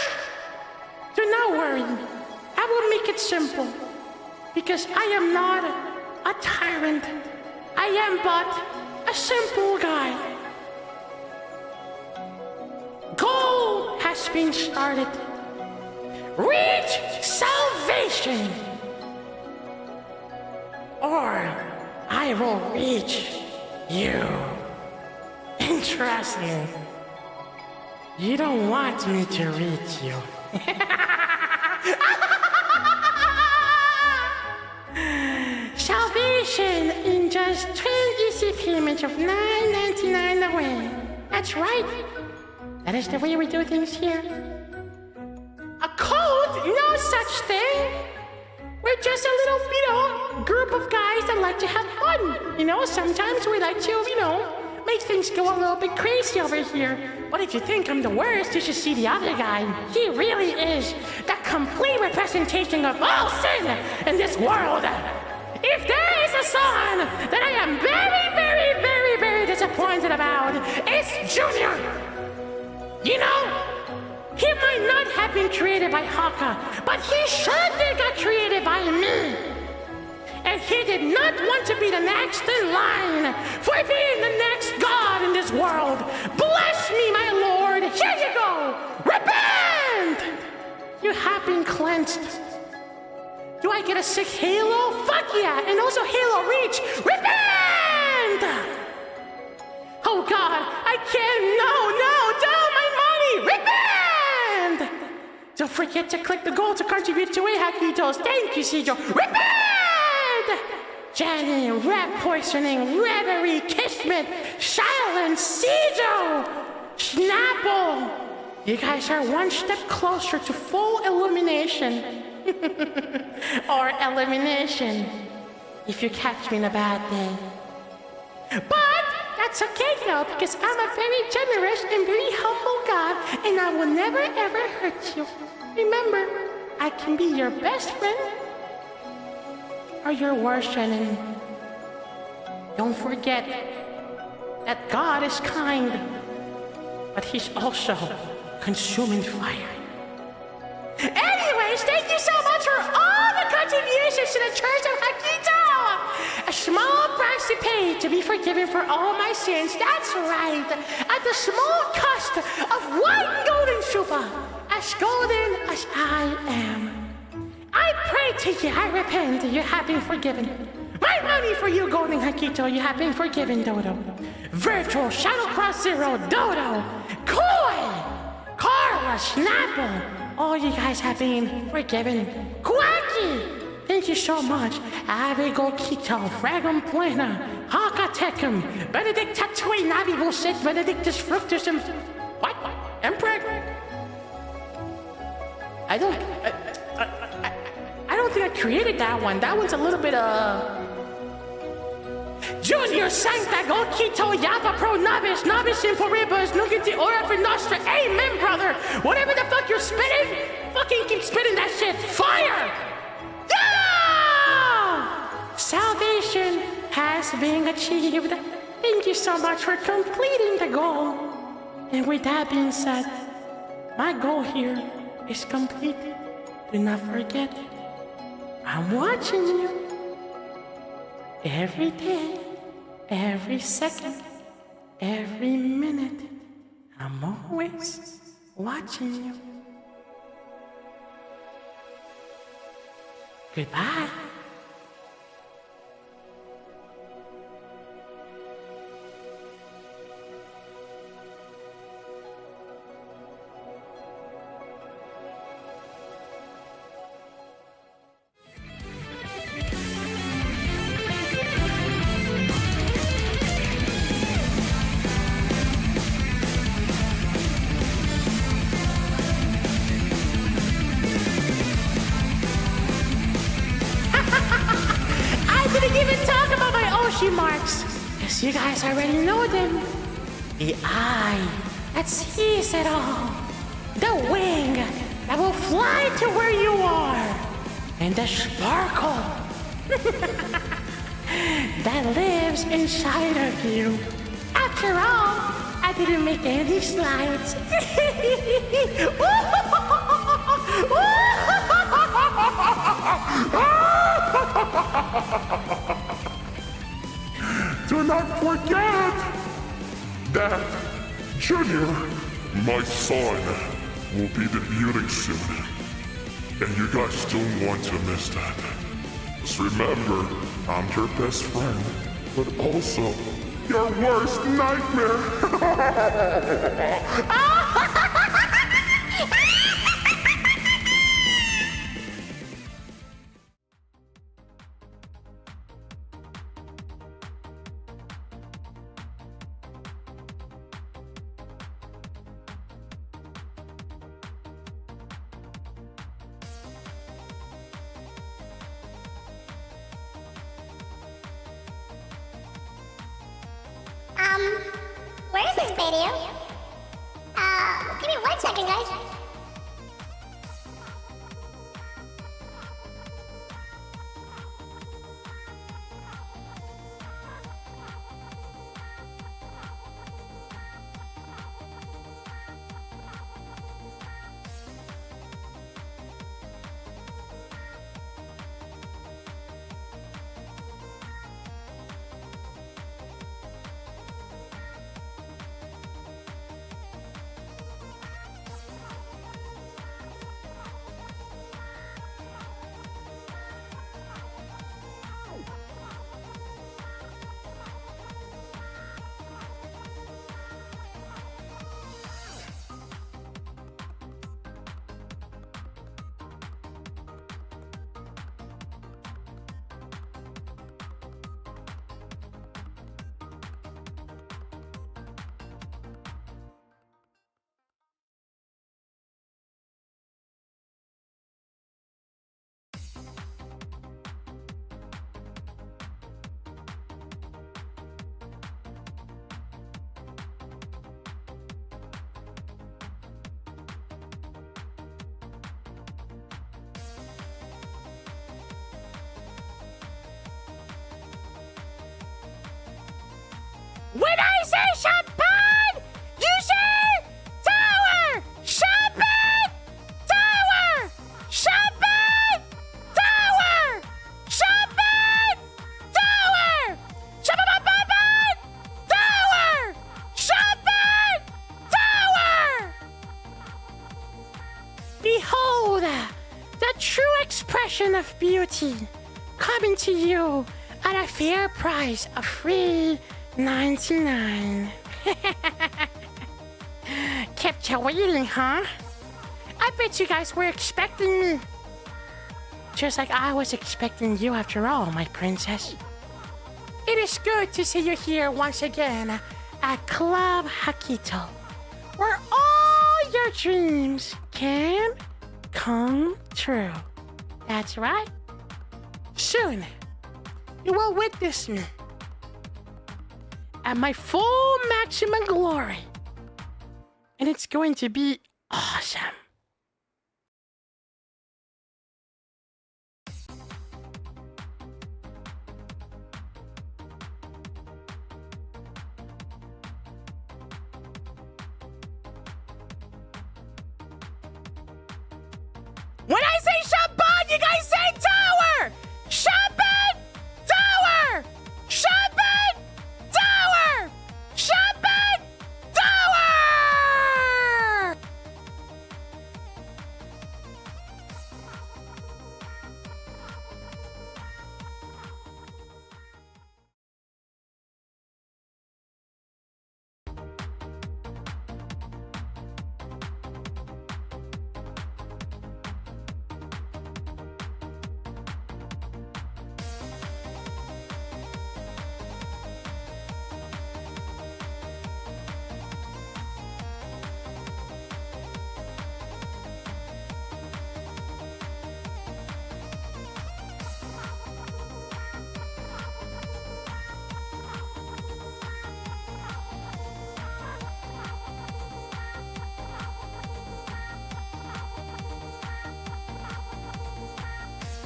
Do not worry. I will make it simple. Because I am not a tyrant. I am but a simple guy. Goal has been started. Reach salvation, or I will reach you. Interesting. You don't want me to reach you. Salvation in just 10 easy payments of $9.99 away. That's right. That is the way we do things here. A cult? No such thing. We're just a little, you know, group of guys that like to have fun. You know, sometimes we like to, you know, make things go a little bit crazy over here. But if you think I'm the worst, you should see the other guy. He really is the complete representation of all sin in this world. If there is a son that I am very, very, very, very disappointed about, it's Junior. You know, he might not have been created by Hakka, but he sure did got created by me. And he did not want to be the next in line for being the next god in this world. Bless me, my lord. Here you go. Repent! You have been cleansed. Do I get a sick halo? Fuck yeah! And also halo reach! Repent! Oh God, I can't, no, my money! Repent! Don't forget to click the goal to contribute to Hakitos. Thank you, Sijo. Repent! Jenny, rat poisoning, reverie, kismet, silence, Sijo, Snapple. You guys are one step closer to full illumination. Or elimination, if you catch me in a bad day. But that's okay though, because I'm a very generous and very humble God, and I will never ever hurt you. Remember, I can be your best friend or your worst enemy. Don't forget that God is kind, but He's also consuming fire. Anyways, thank you so much for all the contributions to the Church of Hakito! A small price to pay to be forgiven for all my sins. That's right. At the small cost of one golden super, as golden as I am. I pray to you, I repent, you have been forgiven. My money for you, Golden Hakito, you have been forgiven, Dodo. Virtual, Shadowcross Zero, Dodo, Koi, Carla, Snapple, all you guys have been forgiven. Quacky, thank you so much. Avigo Kito, Fragum Plena, Hakka Tekum, Benedict Tatui, Navi Bullshit, Benedictus Fructus, and what? Emperor? I don't think I created that one. That one's a little bit, Junior Sancta Golkito Yapa Pro Novice Novice Inforibus Nugiti Ora for Nostra. Amen, brother. Whatever the fuck you're spitting, fucking keep spitting that shit. Fire! Yeah! Salvation has been achieved. Thank you so much for completing the goal. And with that being said, my goal here is complete. Do not forget, I'm watching you. Every day, every second, every minute, I'm always watching you. Goodbye. Marks, because you guys already know them. The eye that sees it all. The wing that will fly to where you are. And the sparkle that lives inside of you. After all, I didn't make any slides. Do not forget that Junior, my son, will be debuting soon. And you guys don't want to miss that. Just remember, I'm your best friend, but also your worst nightmare. Where is this video? Give me 1 second, guys. When I say champagne, you say tower! Champagne! Tower! Champagne! Tower! Champagne! Tower! Champagne! Tower! Champagne! Tower! Behold the true expression fountain of beauty, coming to you at a fair price of $3.99. Kept you waiting, huh? I bet you guys were expecting me. Just like I was expecting you after all, my princess. It is good to see you here once again at Club Hakito, where all your dreams can come true. That's right. Soon, you will witness me at my full maximum glory. And it's going to be awesome. When I say champagne, you guys say tower! Champagne! Tower! Champagne! Tower! Champagne! Tower!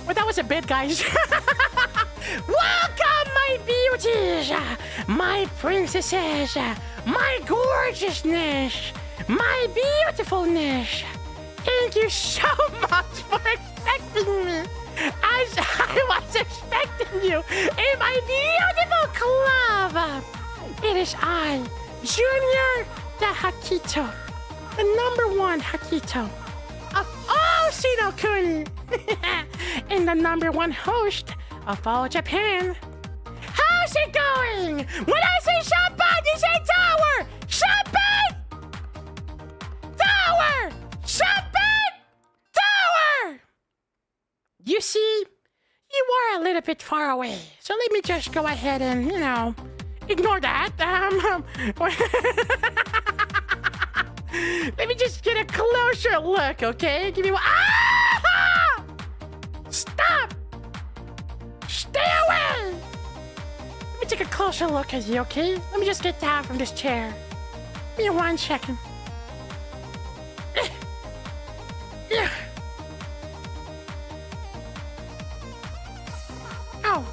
Well, that was a bit, guys. Welcome, my beauties, my princesses, my gorgeousness, my beautifulness. Thank you so much for expecting me, as I was expecting you in my beautiful club. It is I, Junior the Hakito, the #1 Hakito of all Sinokuni, and the #1 host of all Japan. How's it going? When I say champagne, you say tower! Champagne! Tower! Champagne! Tower! You see, you are a little bit far away, so let me just go ahead and, ignore that. Let me just get a closer look, okay? Give me one. Ah! Stop! Stay away! Let me take a closer look at you, okay? Let me just get down from this chair. Give me 1 second. Oh,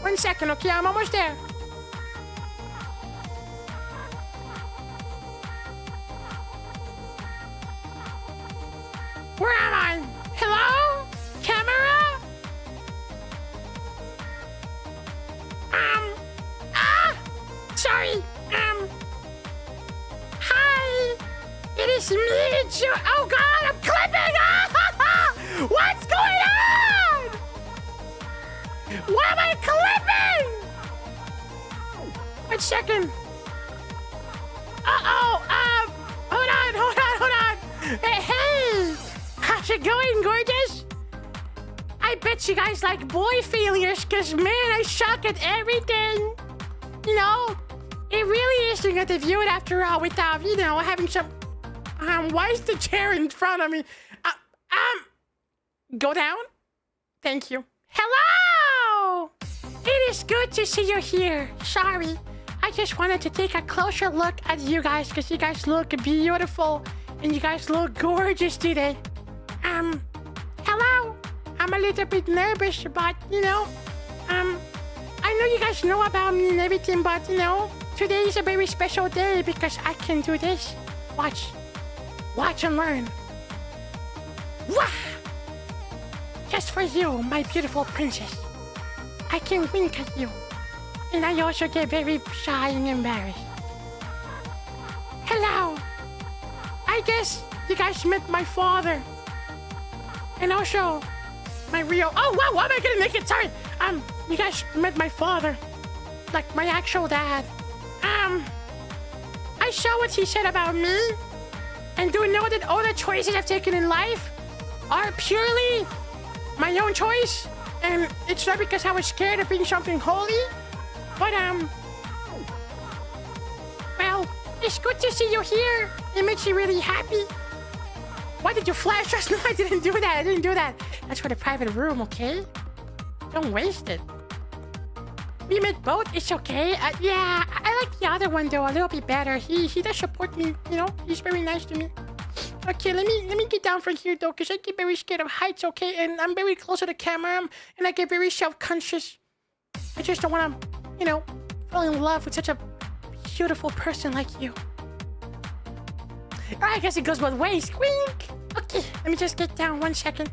1 second, okay? I'm almost there. Where am I? Hello? Camera? Sorry. Hi. It is me, oh God, I'm clipping! What's going on? Why am I clipping? 1 second. Hold on. Hey. How's it going, gorgeous? I bet you guys like boy failures, cause man, I suck at everything. It really is to get to view it after all without, having some. Why is the chair in front of me? Go down? Thank you. Hello! It is good to see you here. Sorry, I just wanted to take a closer look at you guys, cause you guys look beautiful and you guys look gorgeous today. Hello. I'm a little bit nervous, but, I know you guys know about me and everything, but, today is a very special day because I can do this. Watch and learn. Wah! Just for you, my beautiful princess. I can wink at you. And I also get very shy and embarrassed. Hello. I guess you guys met my father. And also, my real... Oh, wow, why am I getting naked? Sorry. You guys met my father. Like, my actual dad. I saw what he said about me. And do you know that all the choices I've taken in life are purely my own choice? And it's not because I was scared of being something holy. But, well, it's good to see you here. It makes me really happy. Why did you flash us? No, I didn't do that. That's for the private room, okay? Don't waste it. We met both. It's okay. Yeah, I like the other one though a little bit better. He does support me. You know, he's very nice to me. Okay, let me get down from here though, cause I get very scared of heights. Okay, and I'm very close to the camera, and I get very self-conscious. I just don't wanna, you know, fall in love with such a beautiful person like you. I guess it goes both ways. Wink. Okay, let me just get down 1 second.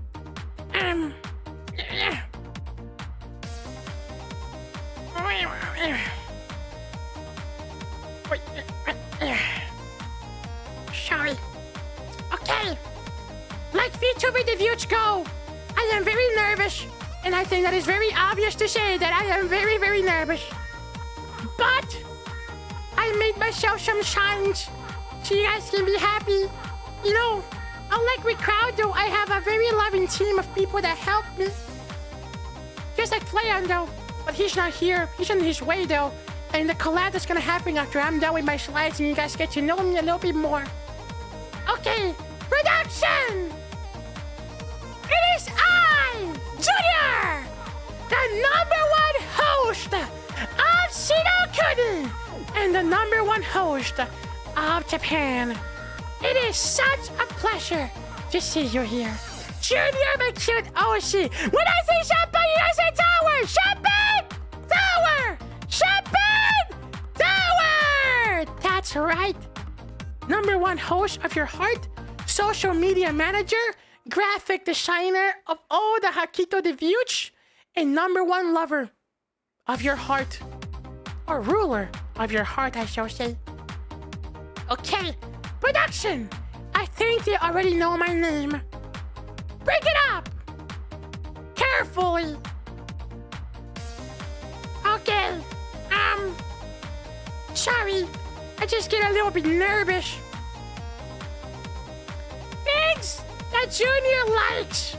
Sorry. Okay. Like VTuber debuts go, I am very nervous, and I think that is very obvious to say that I am very, very nervous. But I made myself some signs so you guys can be happy. You know, unlike Ricardo, I have a very loving team of people that help me. Just like Flayon though, but he's not here. He's on his way though. And the collab that's gonna happen after I'm done with my slides and you guys get to know me a little bit more. Okay, production! It is I, Junior, the #1 host of Shinoku, and the #1 host of Japan. It is such a pleasure to see you here. Junior, my cute OC. When I say champagne, I say tower! Champagne! Tower! Champagne! Tower! That's right. #1 host of your heart, social media manager, graphic designer of all the Hakito debuts, and #1 lover of your heart. Or ruler of your heart, I shall say. Okay, production! I think they already know my name. Break it up! Carefully! Okay, sorry, I just get a little bit nervous. Things that Junior likes.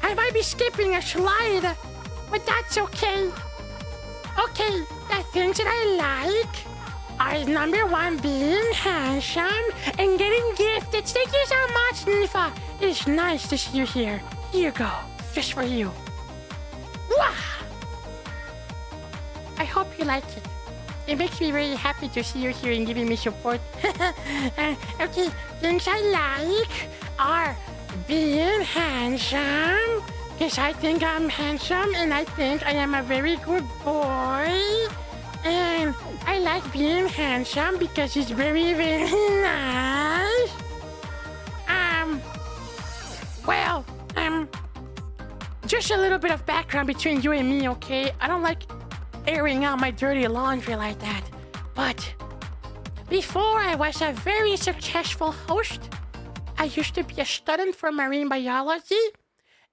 I might be skipping a slide, but that's okay. Okay, the things that I like are #1 being handsome and getting gifted. Thank you so much, Nifa. It's nice to see you here. Here you go, just for you. Wah! I hope you like it. It makes me very happy to see you here and giving me support. Okay, things I like are being handsome, because I think I'm handsome and I think I am a very good boy. And I like being handsome because it's very, very nice. Well, just a little bit of background between you and me, okay? I don't like airing out my dirty laundry like that. But before I was a very successful host, I used to be a student for marine biology.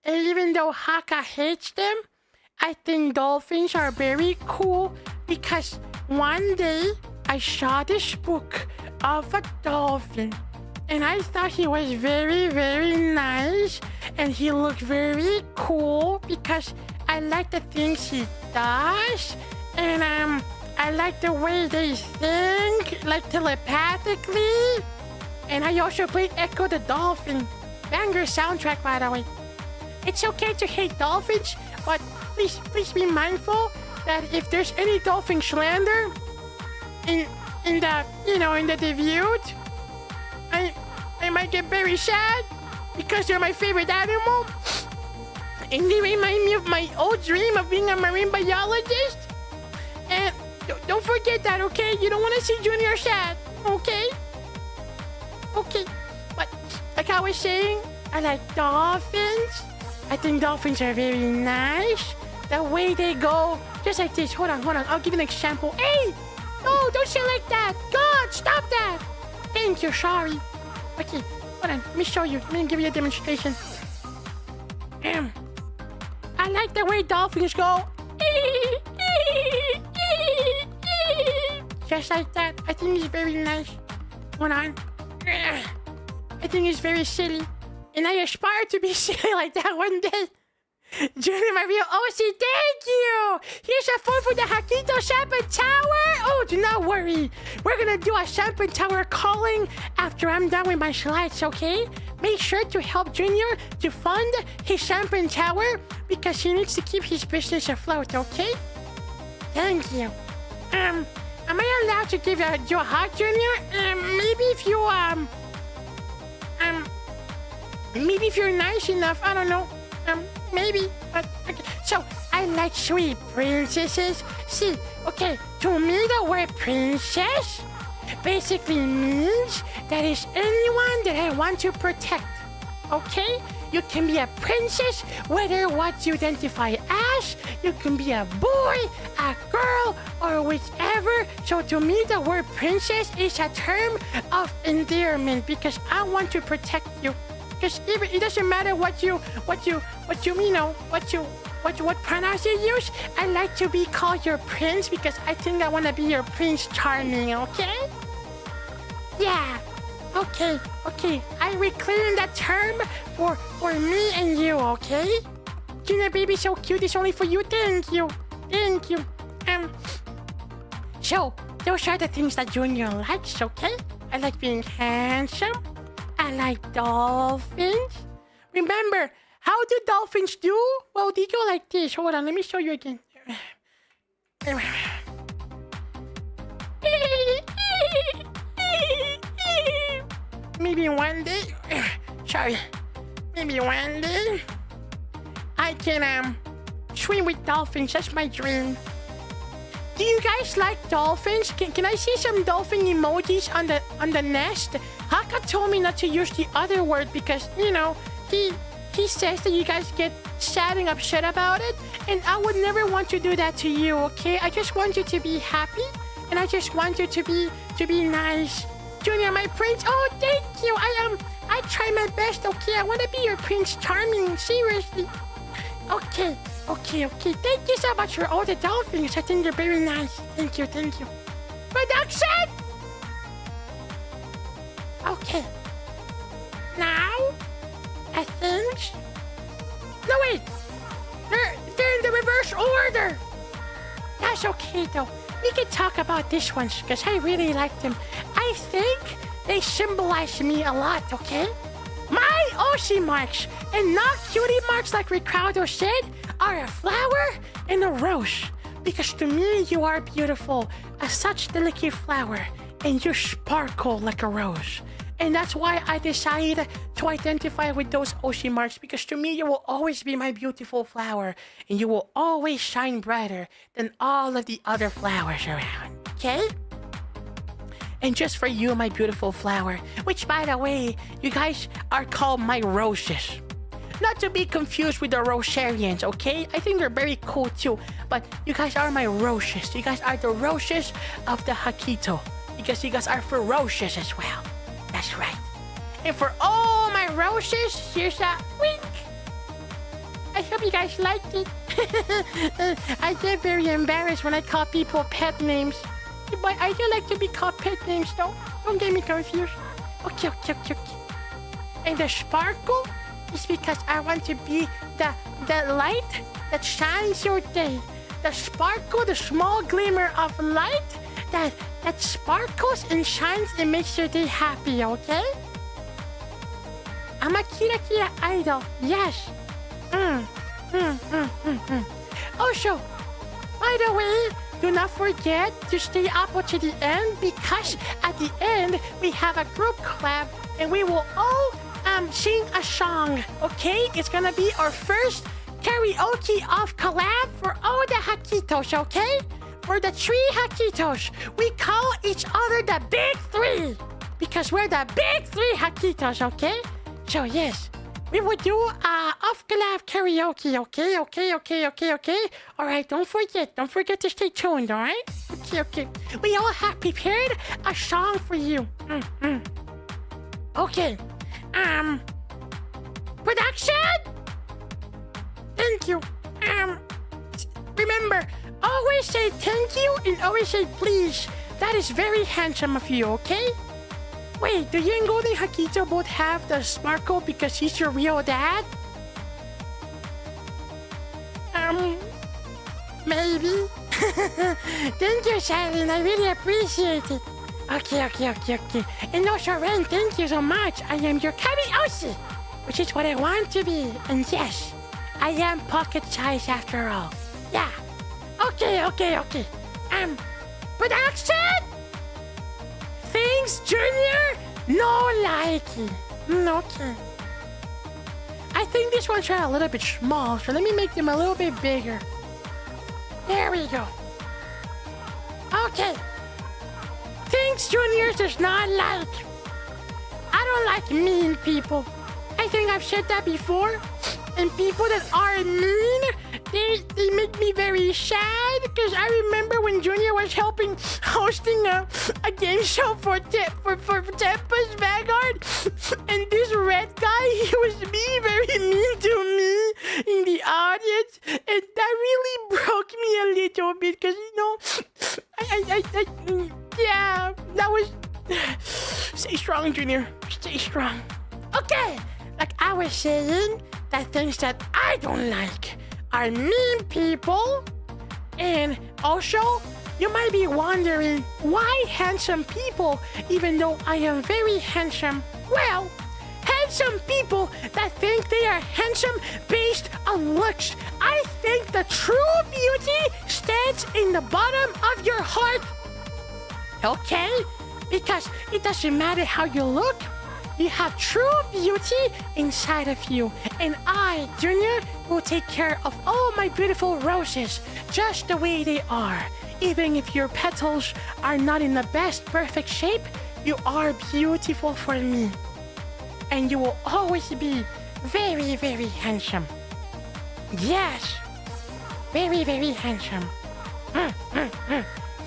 And even though Hakka hates them, I think dolphins are very cool because one day I saw this book of a dolphin and I thought he was very, very nice and he looked very cool because I like the things he does and I like the way they think, like telepathically. And I also played Echo the Dolphin. Banger soundtrack, by the way. It's okay to hate dolphins, but please be mindful that if there's any dolphin slander in the debut, I might get very sad because they're my favorite animal. And they remind me of my old dream of being a marine biologist. And don't forget that, okay? You don't want to see Junior sad, okay? Okay, but like I was saying, I like dolphins. I think dolphins are very nice. The way they go, just like this. Hold on. I'll give you an example. Hey! No, don't say like that. God, stop that. Thank you, sorry. Okay, hold on. Let me show you. Let me give you a demonstration. I like the way dolphins go. Just like that. I think it's very nice. Hold on. I think it's very silly. And I aspire to be silly like that one day. Junior, my real OC, thank you! Here's a phone for the Hakito Champagne Tower! Oh, do not worry. We're gonna do a Champagne Tower calling after I'm done with my slides, okay? Make sure to help Junior to fund his Champagne Tower because he needs to keep his business afloat, okay? Thank you. Am I allowed to give you a hug, Junior? Maybe if you, maybe if you're nice enough, I don't know. Maybe, but okay. So, I like sweet princesses. See, okay, to me the word princess basically means that is anyone that I want to protect, okay? You can be a princess, whether what you identify as, you can be a boy, a girl, or whichever. So to me the word princess is a term of endearment because I want to protect you. Because even it doesn't matter what pronouns you use. I like to be called your prince because I think I want to be your Prince Charming, okay? Yeah. Okay. I reclaim that term for me and you, okay? Gina baby, so cute. It's only for you. Thank you. So those are the things that Junior likes, okay? I like being handsome. I like dolphins. Remember, how do dolphins do? Well, they go like this. Hold on, let me show you again. Maybe one day, maybe one day, I can swim with dolphins. That's my dream. Do you guys like dolphins? Can I see some dolphin emojis on the nest? Hakka told me not to use the other word because, you know, he says that you guys get sad and upset about it, and I would never want to do that to you, okay? I just want you to be happy, and I just want you to be nice. Junior, my prince, oh, thank you. I try my best, okay? I want to be your Prince Charming, seriously. Okay. Thank you so much for all the dolphins. I think they're very nice. Thank you. Production! Okay. Now, I think... No, wait! They're in the reverse order! That's okay, though. We can talk about these ones, because I really like them. I think they symbolize me a lot, okay? My OC marks, and not cutie marks like Ricardo said, are a flower and a rose. Because to me, you are beautiful, as such delicate flower, and you sparkle like a rose. And that's why I decided to identify with those OC marks, because to me, you will always be my beautiful flower, and you will always shine brighter than all of the other flowers around, okay? And just for you, my beautiful flower, which, by the way, you guys are called my roses. Not to be confused with the Rosarians, okay? I think they're very cool too, but you guys are my roses. You guys are the roses of the Hakito, because you guys are ferocious as well. That's right. And for all my roses, here's a wink. I hope you guys liked it. I get very embarrassed when I call people pet names. But I do like to be called pet names, though. Don't get me confused. Okay. And the sparkle is because I want to be the light that shines your day. The sparkle, the small glimmer of light that sparkles and shines and makes your day happy, okay? I'm a Kira idol, yes. Also, by the way, do not forget to stay up to the end, because at the end we have a group collab and we will all sing a song, okay? It's gonna be our first karaoke off collab for all the Hakitos, okay? For the 3 Hakitos, we call each other the Big 3 because we're the Big 3 Hakitos, okay? So yes, we will do off collab karaoke, okay? All right, don't forget to stay tuned, all right? Okay. We all have prepared a song for you. Okay. Production? Thank you. Remember, always say thank you and always say please. That is very handsome of you, okay? Wait, do you and Golden Hakito both have the sparkle because he's your real dad? Maybe. Thank you, Silent. I really appreciate it. Okay. And also, Ren, thank you so much. I am your karaoke, which is what I want to be. And yes, I am pocket size after all. Yeah. Okay. Production? Thanks, Junior? No likey. Okay. I think this one's a little bit small, so let me make them a little bit bigger. There we go. Okay. Thanks, Junior does not like. I don't like mean people. I think I've said that before. And people that are mean, they make me very sad because I remember when Junior was hosting a game show for Tempa's Vanguard, and this red guy, he was being very mean to me in the audience, and that really broke me a little bit because yeah, that was. Stay strong, Junior. Stay strong. Okay, like I was saying, that things that I don't like are mean people. And also, you might be wondering, why handsome people even though I am very handsome? Well, handsome people that think they are handsome based on looks. I think the true beauty stands in the bottom of your heart. Okay? Because it doesn't matter how you look. You have true beauty inside of you. And I, Junior, will take care of all my beautiful roses just the way they are. Even if your petals are not in the best perfect shape, you are beautiful for me. And you will always be very, very handsome. Yes, very, very handsome.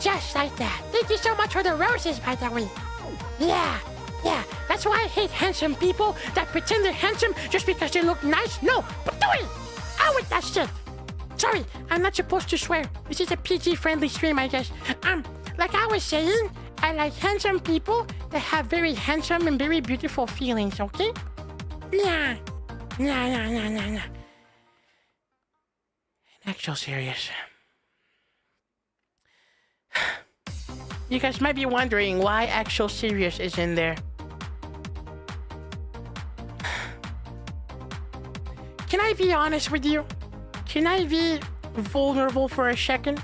Just like that. Thank you so much for the roses, by the way. Yeah, that's why I hate handsome people that pretend they're handsome just because they look nice. No, but do it! Out with that shit! Sorry, I'm not supposed to swear. This is a PG-friendly stream, I guess. Like I was saying, I like handsome people that have very handsome and very beautiful feelings, okay? Yeah. Actual serious. You guys might be wondering why Actual Serious is in there. Can I be honest with you? Can I be vulnerable for a second?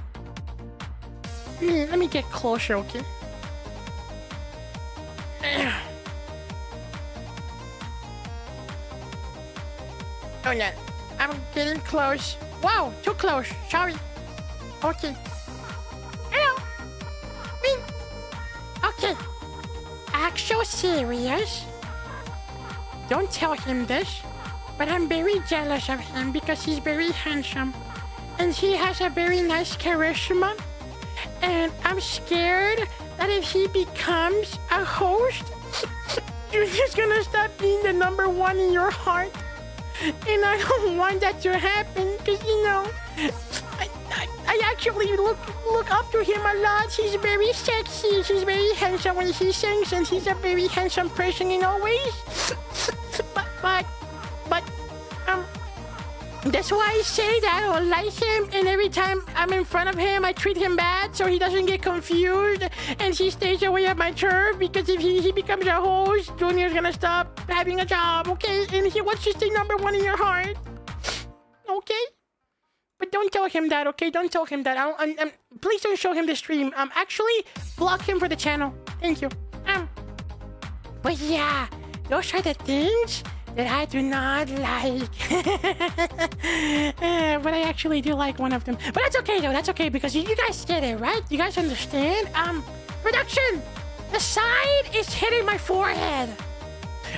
Let me get closer, okay? Oh yeah, I'm getting close. Wow, too close. Sorry. Okay. Hello. Me. Okay. Actual Serious. Don't tell him this, but I'm very jealous of him because he's very handsome. And he has a very nice charisma. And I'm scared that if he becomes a host, Junior's gonna stop being the number one in your heart. And I don't want that to happen because, you know, I actually look up to him a lot. He's very sexy. He's very handsome when he sings, and he's a very handsome person in all ways. But that's why I say that I don't like him, and every time I'm in front of him, I treat him bad so he doesn't get confused, and he stays away at my turf, because if he becomes a host, Junior's gonna stop having a job, okay? And he wants to stay number one in your heart, okay? But don't tell him that, okay? Don't tell him that. Please don't show him the stream. Actually, block him for the channel. Thank you. But yeah, those are the things that I do not like. But I actually do like one of them. But that's okay though, that's okay, because you guys get it, right? You guys understand? Production! The sign is hitting my forehead!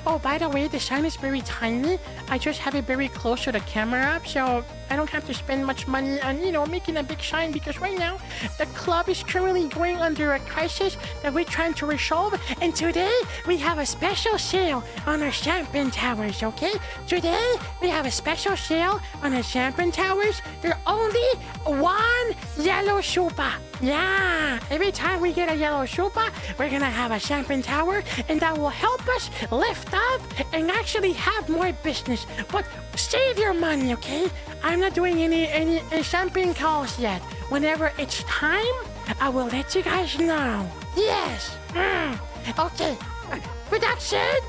Oh, by the way, the sign is very tiny. I just have it very close to the camera, so I don't have to spend much money on, making a big sign because right now the club is currently going under a crisis that we're trying to resolve. And today we have a special sale on our champagne towers, okay? Today we have a special sale on our champagne towers. They're only 1 yellow super. Yeah, every time we get a yellow super, we're gonna have a champagne tower, and that will help us lift up and actually have more business. But save your money, okay? I'm not doing any champagne calls yet. Whenever it's time, I will let you guys know. Yes. Okay. Production.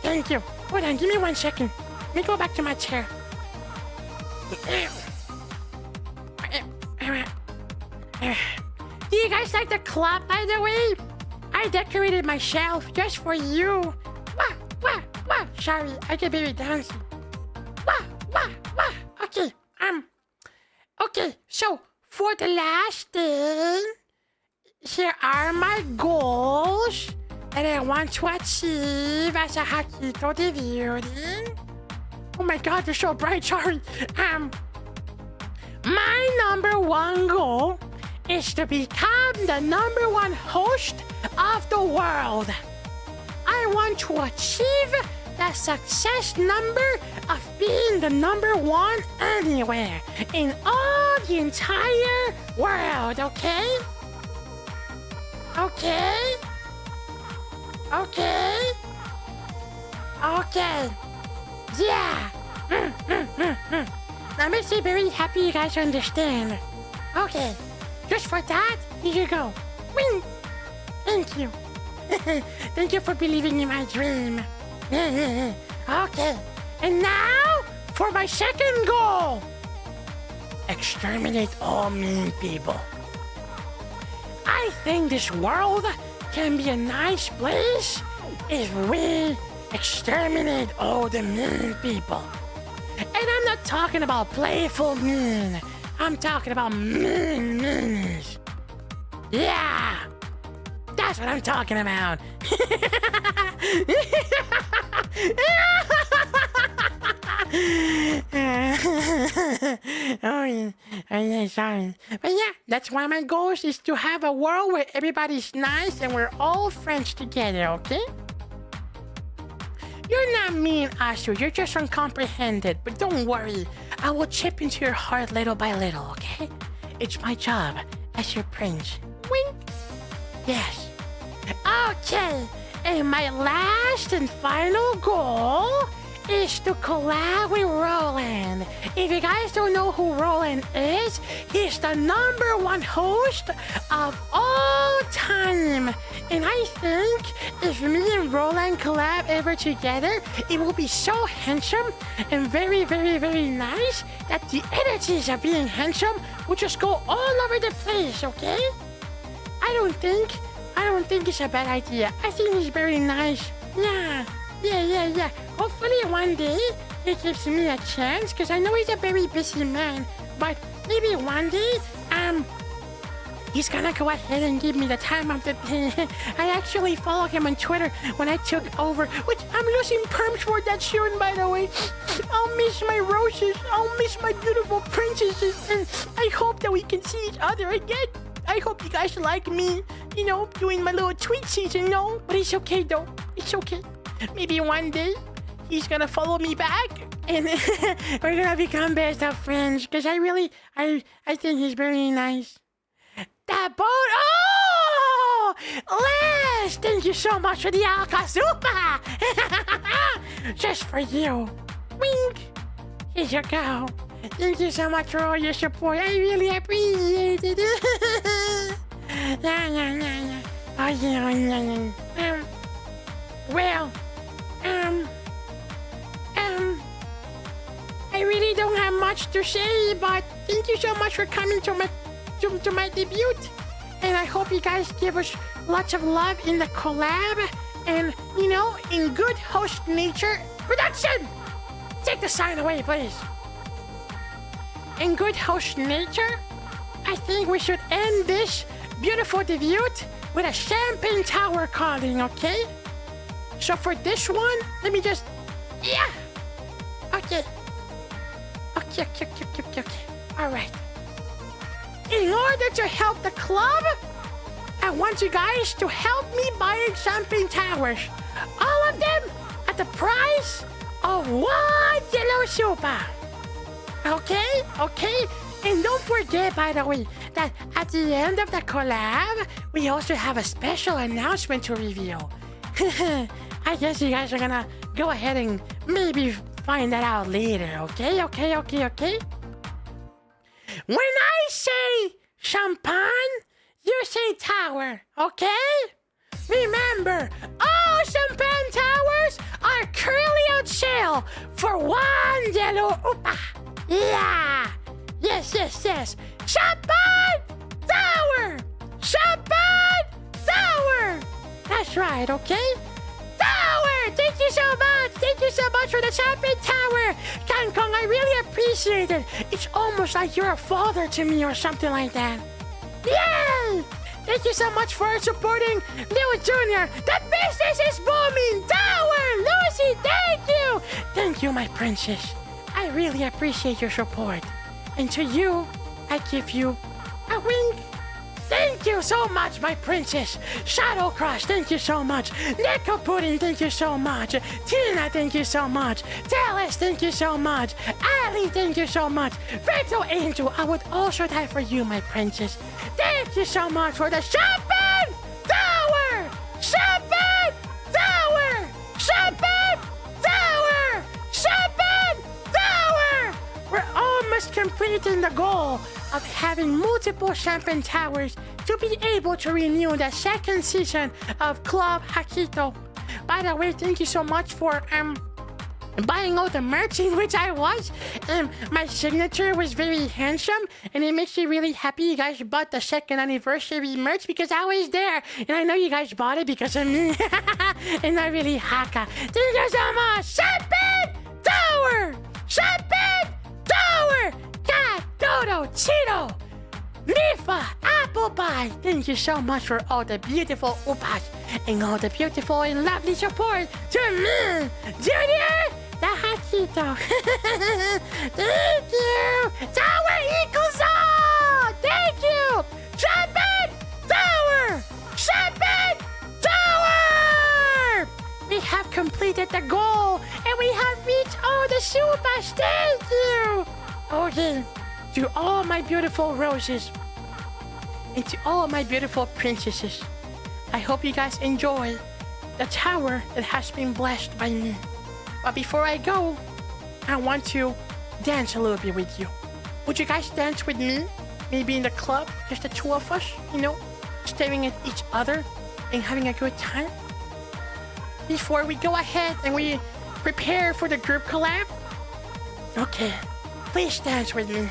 Thank you. Hold on, give me 1 second. Let me go back to my chair. Do you guys like the club, by the way? I decorated my shelf just for you. Wah. Sorry, I get very dancey. Wah. Okay, so for the last thing, here are my goals that I want to achieve as a Hakito debuting. Oh my god, they're so bright, sorry. My number 1 goal is to become the number 1 host of the world. I want to achieve the success number of being the number 1 anywhere in all the entire world, okay? Okay. Yeah. I'm actually very happy you guys understand. Okay. Just for that, here you go. Wing! Thank you. Thank you for believing in my dream. Okay. And now, for my second goal. Exterminate all mean people. I think this world can be a nice place if we exterminate all the mean people. And I'm not talking about playful mean. I'm talking about meanness. Yeah, that's what I'm talking about. Oh yeah, sorry. But yeah, that's one of my goals is to have a world where everybody's nice and we're all friends together, okay? You're not mean, Asu. You're just uncomprehended. But don't worry. I will chip into your heart little by little, okay? It's my job as your prince. Wink. Yes. Okay. And my last and final goal is to collab with Roland. If you guys don't know who Roland is, he's the number 1 host of all time. And I think if me and Roland collab ever together, it will be so handsome and very, very, very nice that the energies of being handsome will just go all over the place, okay? I don't think it's a bad idea. I think it's very nice. Yeah. Hopefully one day he gives me a chance, because I know he's a very busy man. But maybe one day, he's gonna go ahead and give me the time of the day. I actually follow him on Twitter when I took over, which I'm losing perms for that soon, by the way. I'll miss my roses. I'll miss my beautiful princesses. And I hope that we can see each other again. I hope you guys like me, doing my little tweet season, no? But it's okay, though. It's okay. Maybe one day he's gonna follow me back and we're gonna become best of friends, because I think he's very nice. That boat! Oh! Les! Thank you so much for the Alka-Super! Just for you. Wink! Here you go. Thank you so much for all your support. I really appreciate it. Yeah. Oh, yeah. Well, I really don't have much to say, but thank you so much for coming to my debut. And I hope you guys give us lots of love in the collab and, in good host nature. Production! Take the sign away, please. In good host nature, I think we should end this beautiful debut with a champagne tower calling, okay? So for this one, let me just... Yeah! Okay. Okay. All right. In order to help the club, I want you guys to help me buying champagne towers. All of them at the price of 1 yellow super. Okay? And don't forget, by the way, that at the end of the collab, we also have a special announcement to reveal. I guess you guys are gonna go ahead and maybe find that out later, okay? When I say champagne, you say tower, okay? Remember, all champagne towers are currently on sale for 1 yellow upa. Yeah! Yes. Champagne tower! That's right, okay? Tower! Thank you so much for the champagne tower! Kangkong, I really appreciate it. It's almost like you're a father to me or something like that. Yay! Thank you so much for supporting Leo Jr. The business is booming! Tower! Lucy, thank you! Thank you, my princess. I really appreciate your support. And to you, I give you a wink. Thank you so much, my princess. Shadow Crush, thank you so much. Neko Pudding, thank you so much. Tina, thank you so much. Dallas, thank you so much. Ali, thank you so much. Virtual Angel, I would also die for you, my princess. Thank you so much for the champagne tower! Champagne tower! Champagne tower! Champagne tower! We're almost completing the goal of having multiple champagne towers to be able to renew the second season of Club Hakito. By the way, thank you so much for buying all the merch in which I was. My signature was very handsome, and it makes me really happy you guys bought the second anniversary merch because I was there, and I know you guys bought it because of me. And not really Hakka. Thank you so much. Champagne tower! Champagne tower! Cat, Dodo, Cheeto, Nifa, Apple Pie. Thank you so much for all the beautiful upas and all the beautiful and lovely support to me, Junior, the Hakito. Thank you. Tower equals all. Thank you. Champagne tower. Champagne tower. We have completed the goal and we have reached all the supers. Thank you. Okay, to all my beautiful roses and to all my beautiful princesses, I hope you guys enjoy the tower that has been blessed by me. But before I go, I want to dance a little bit with you. Would you guys dance with me? Maybe in the club, just the two of us, staring at each other and having a good time? Before we go ahead and we prepare for the group collab? Okay. Please dance with me.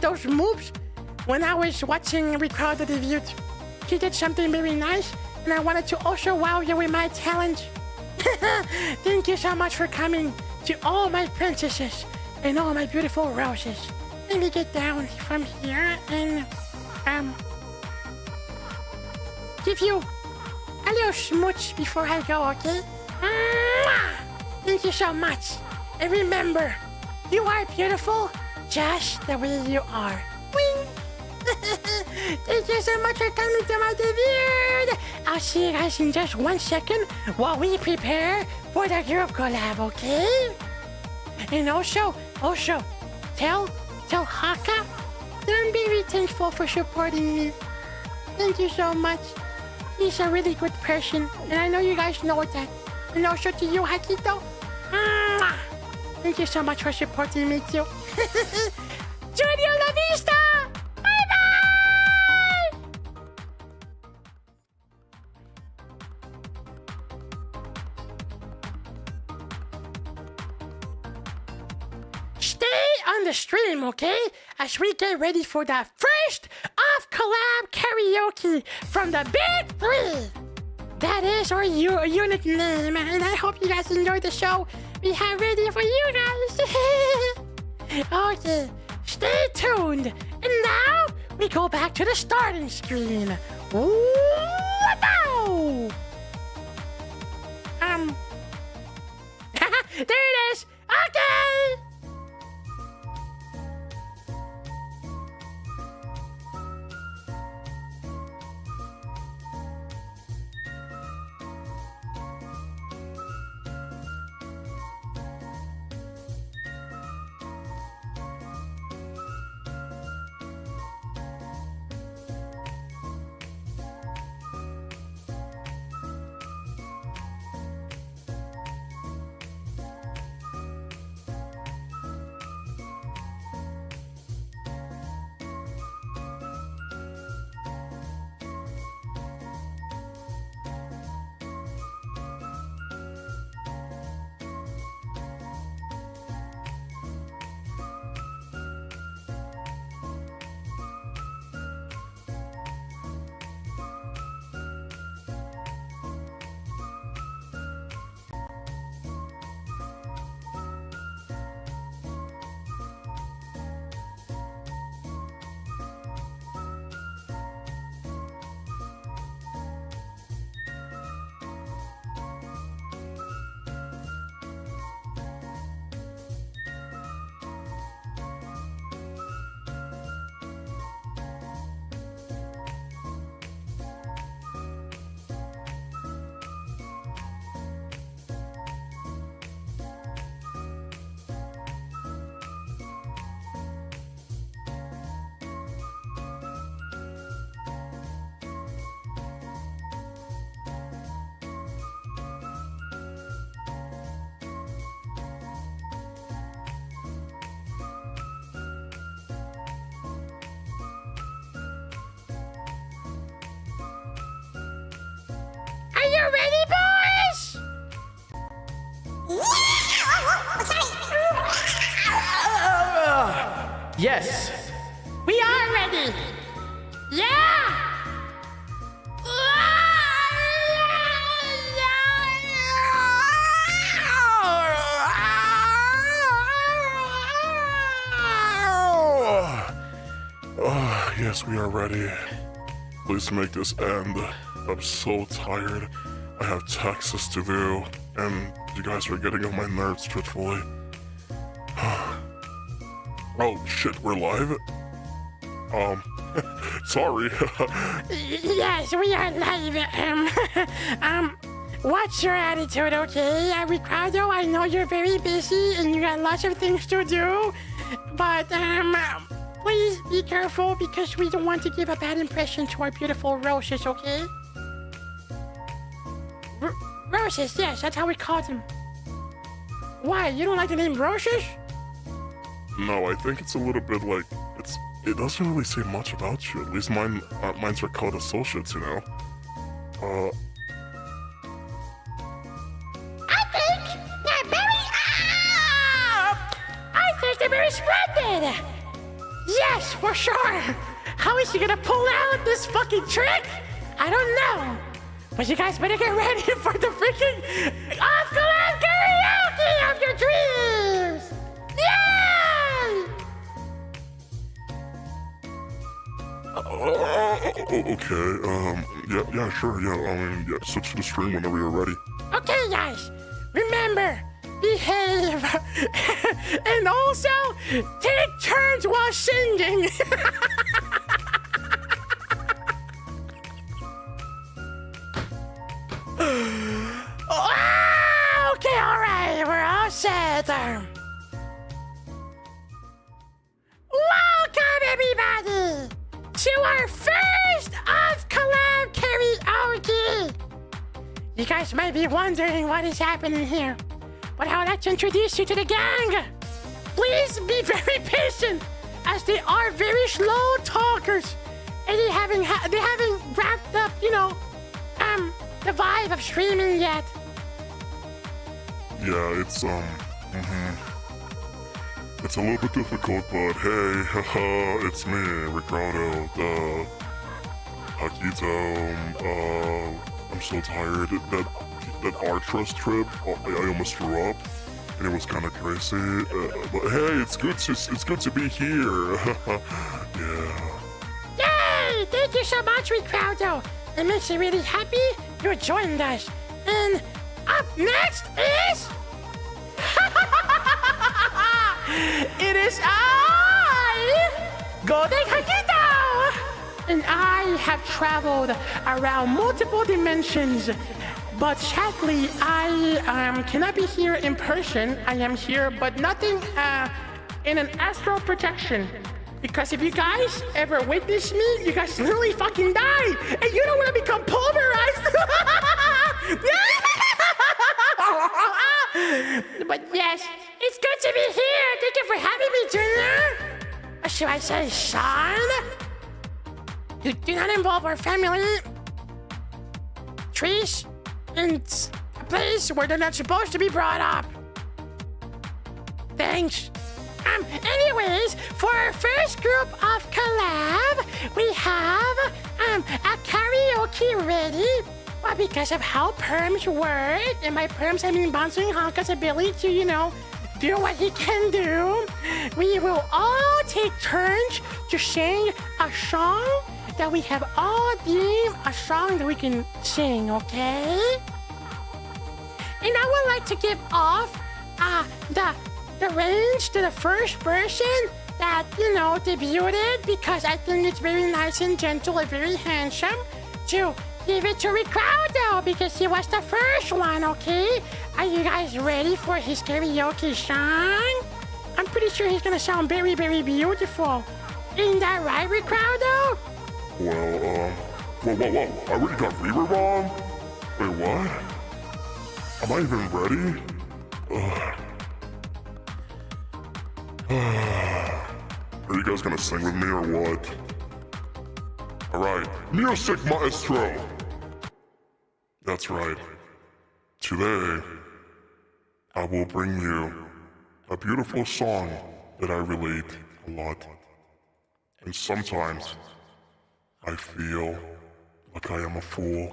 Those moves when I was watching Ricardo the View. He did something very nice, and I wanted to also wow you with my talent. Thank you so much for coming to all my princesses and all my beautiful roses. Let me get down from here and give you a little smooch before I go, okay? Thank you so much. And remember, you are beautiful just the way you are. Wing! Thank you so much for coming to my debut. I'll see you guys in just 1 second while we prepare for the group collab, okay? And also, tell Hakka that I'm very thankful for supporting me. Thank you so much. He's a really good person, and I know you guys know that. And also to you, Hakito. Thank you so much for supporting me too. Junior La Vista! Bye-bye! stream, okay? As we get ready for the first off-collab karaoke from the Big Three. That is our unit name, and I hope you guys enjoyed the show we have ready for you guys. Okay, stay tuned. And now, we go back to the starting screen. Wow! There it is! Okay! Are you ready, boys? Yes. We are ready. Yeah! Yes, we are ready. Please make this end. I'm so tired. I have taxes to do, and you guys are getting on my nerves, truthfully. Oh shit, we're live? Sorry. Yes, we are live. What's your attitude, okay? Ricardo, I know you're very busy and you got lots of things to do, but please be careful because we don't want to give a bad impression to our beautiful roses, okay? Roses, yes, that's how we call them. Why, you don't like the name Roses? No, I think it's a little bit like, it doesn't really say much about you. At least mine's are called associates, you know? I think they're very splendid! Yes, for sure! How is she gonna pull out this fucking trick? I don't know. But you guys better get ready for the freaking off-collab karaoke of your dreams! Yay! Okay, yeah, sure, yeah, switch to the stream whenever you're ready. Okay, guys, remember, behave, and also take turns while singing. Okay, all right, we're all set. Welcome, everybody, to our first off-collab karaoke. You guys might be wondering what is happening here, but I would like to introduce you to the gang. Please be very patient, as they are very slow talkers, and they haven't wrapped up, the vibe of streaming yet. Yeah, it's, It's a little bit difficult, but hey, haha, it's me, Ricardo, the Hakito. I'm so tired. That Artros trip, I almost threw up, and it was kind of crazy. But hey, it's good to be here. Yeah. Yay! Thank you so much, Ricardo. It makes me really happy you joined us. And up next is... It is I, Golden Hakito! And I have traveled around multiple dimensions. But sadly, I cannot be here in person. I am here, but nothing in an astral projection. Because if you guys ever witness me, you guys literally fucking die. And you don't want to become pulverized. But yes, it's good to be here. Thank you for having me, Junior. Or should I say, son? You do not involve our family. Trees in a place where they're not supposed to be brought up. Thanks. Anyways, for our first group of collab, we have a karaoke ready. Well, because of how perms work, and by perms I mean Banzoin Hakka's ability to, do what he can do, we will all take turns to sing a song that we have all deemed a song that we can sing, okay? And I would like to give off the reins to the first person that, debuted, because I think it's very nice and gentle and very handsome to give it to Ricardo, because he was the first one, okay? Are you guys ready for his karaoke song? I'm pretty sure he's gonna sound very, very beautiful. Isn't that right, Ricardo? Well, whoa, I already got reverb on? Wait, what? Am I even ready? Are you guys gonna sing with me or what? Alright, music maestro! That's right. Today, I will bring you a beautiful song that I relate a lot. And sometimes, I feel like I am a fool.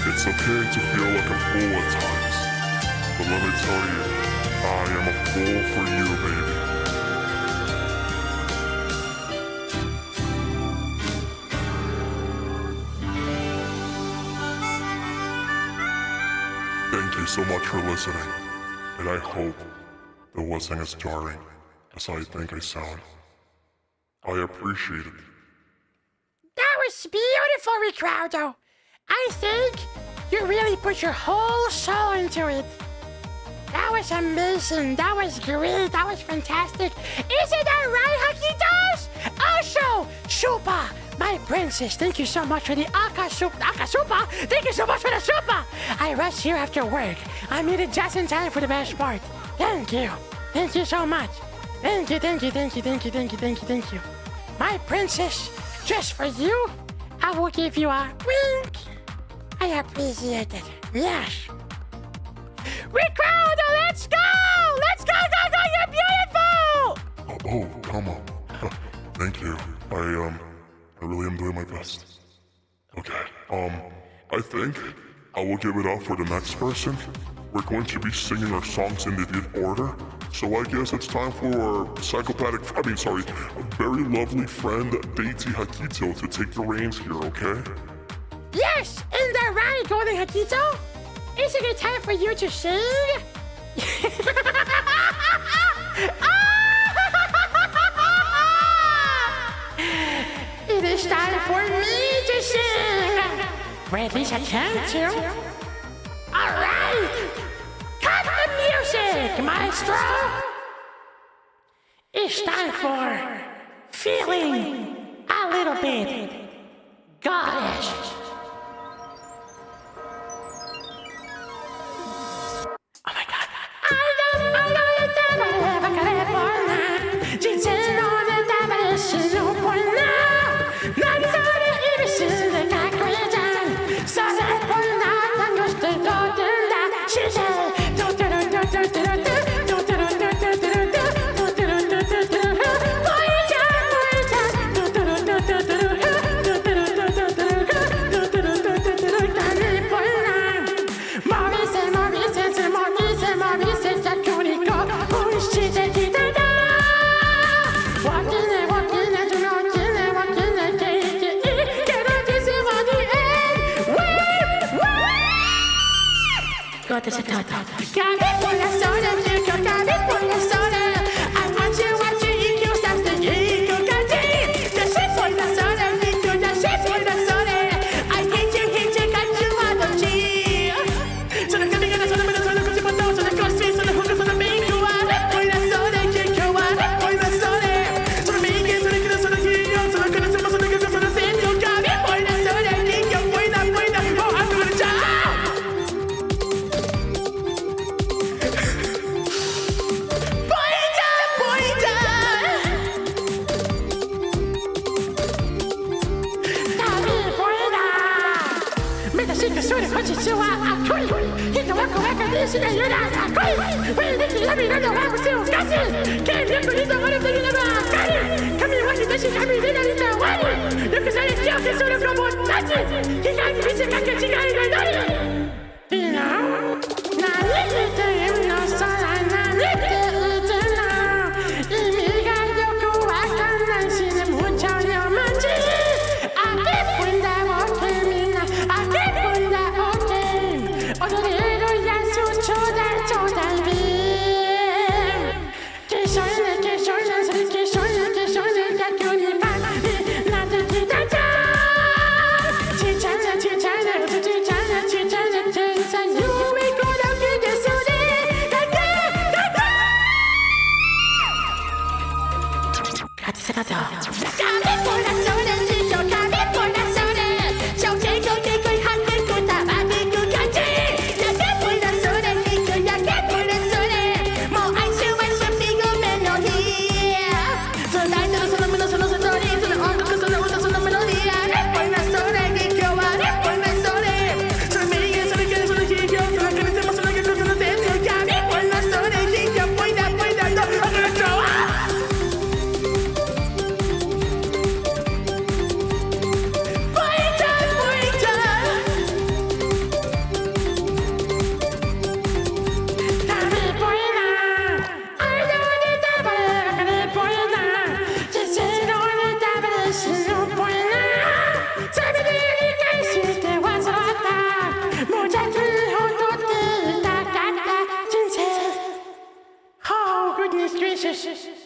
It's okay to feel like a fool at times, but let me tell you, I am a fool for you, baby. Thank you so much for listening, and I hope it wasn't as jarring as I think I sound. I appreciate it. That was beautiful, Ricardo. I think you really put your whole soul into it. That was amazing. That was great. That was fantastic. Isn't that right, Hakitos? Also, super My princess, thank you so much for the Akasupa! Thank you so much for the super! I rush here after work. I made it just in time for the best part. Thank you. Thank you so much. Thank you. My princess, just for you, I will give you a wink. I appreciate it. Yes. Ricardo, let's go! Let's go, you're beautiful! Oh, Kama. Thank you. I really am doing my best. Okay, I think I will give it up for the next person. We're going to be singing our songs in the order. So I guess it's time for our very lovely friend, Deity Hakito, to take the reins here, okay? Yes, in the right, Golden Hakito. Isn't it time for you to sing? It is time for me to sing. Well, at least I can to. All right. Cut the music, maestro. It's time for feeling a little bit goddess. Oh my God.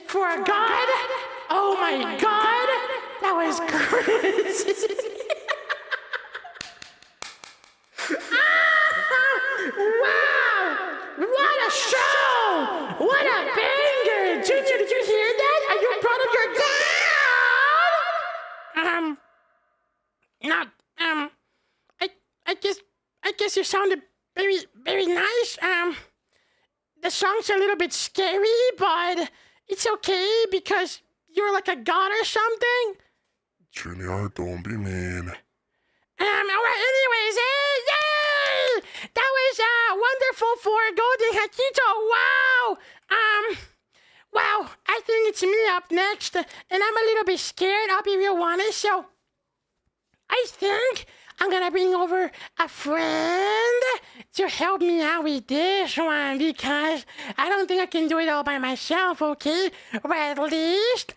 For a god? Oh my God! That was crazy! Wow! What a show! What a banger! Junior, did you hear that? Are you proud of your god? you sounded very, very nice. The song's a little bit scary, but it's okay because you're like a god or something. Junior, don't be mean. Alright, anyways, yay! That was, wonderful for Golden Hakito, wow! Wow, I think it's me up next, and I'm a little bit scared, I'll be real honest, so I think I'm gonna bring over a friend to help me out with this one, because I don't think I can do it all by myself, okay? Or at least,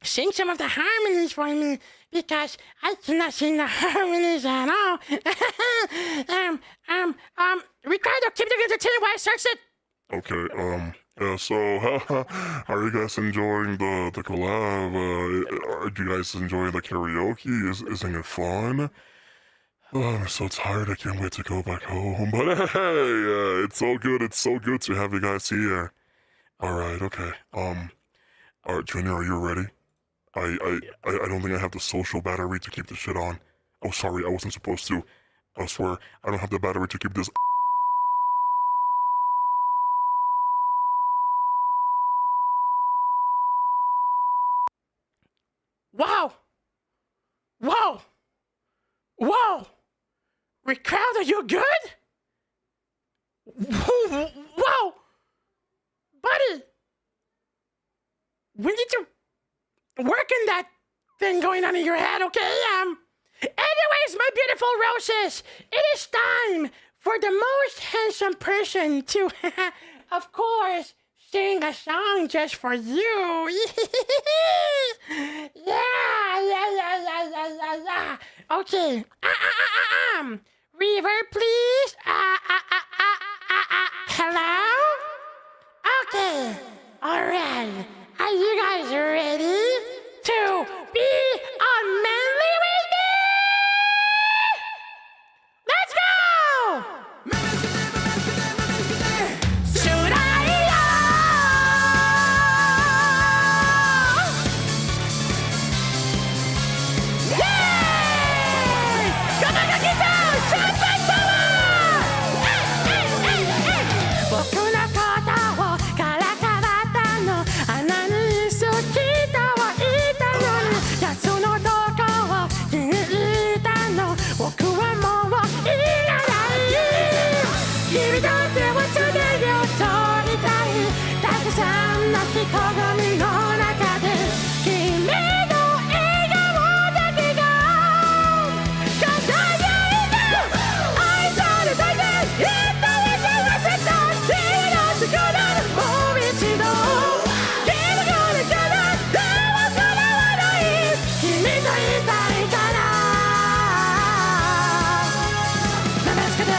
sing some of the harmonies for me, because I cannot sing the harmonies at all. Ricardo, keep the entertainment while I search it. Okay, yeah, so, are you guys enjoying the collab? Do you guys enjoy the karaoke? Isn't it fun? Oh, I'm so tired, I can't wait to go back home. But hey, it's so good to have you guys here. Alright, okay, alright, Junior, are you ready? I don't think I have the social battery to keep this shit on. Oh, sorry, I wasn't supposed to. I swear, I don't have the battery to keep this. Wow! Whoa! Whoa! Ricardo, you good? Whoa! Buddy! We need to work on that thing going on in your head, okay? Anyways, my beautiful roses, it is time for the most handsome person to, of course, sing a song just for you. Yeah. Okay. Reverb, please. Hello? Okay. All right. Are you guys ready to be unmanly with me? Let's go! Should I go? Yay! Come on, Hakito! Shout my power! Boku no kota wo kara kawata no ana ni isukita wa ita no ni yatsu no doka wo kiita no boku wa mou irarai kimi date wo tsuderu o toritai takusan no hitogami no naka de kimi no egao dake ga kagayaite aisaru dake ita wa sawaseta hiro sukuraru mou ichido kimi gonna kara dewa karawanai kimi to itai kara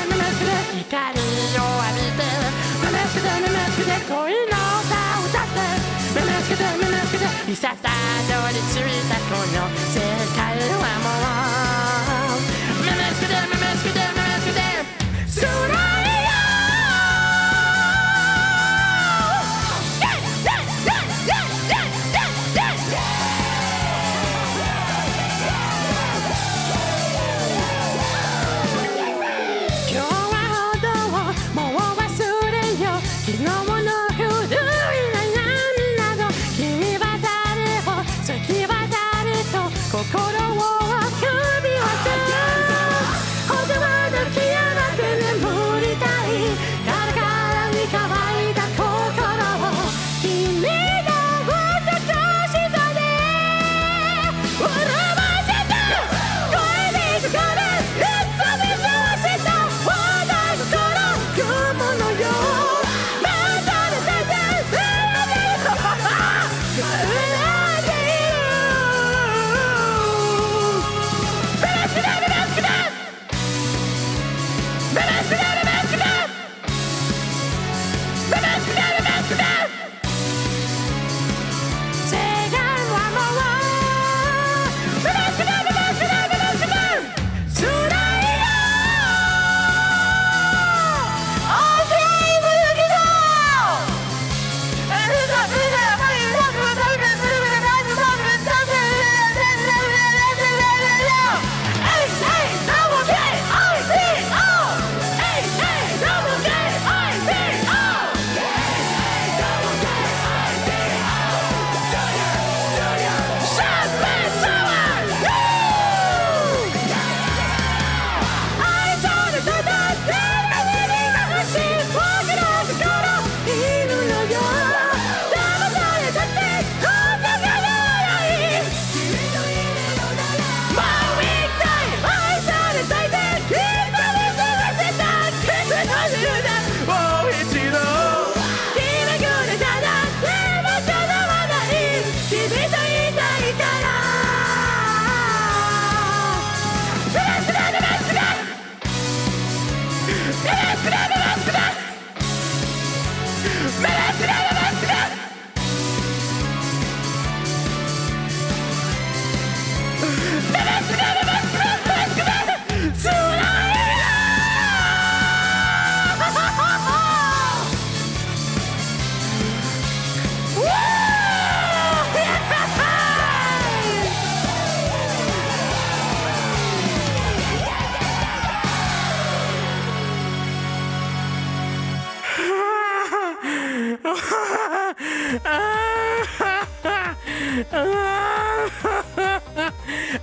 Memesuke hikari o abite Memesuke koi no uta utatte Memesuke hisasa dori tsuita kono sekai wa mou Memesuke Surai yo! Kyou wa hodo wo mou wasureyo Kino no furui na yami nado Kimi wa dare wo, tsuki wa dare to Kokoro wo waku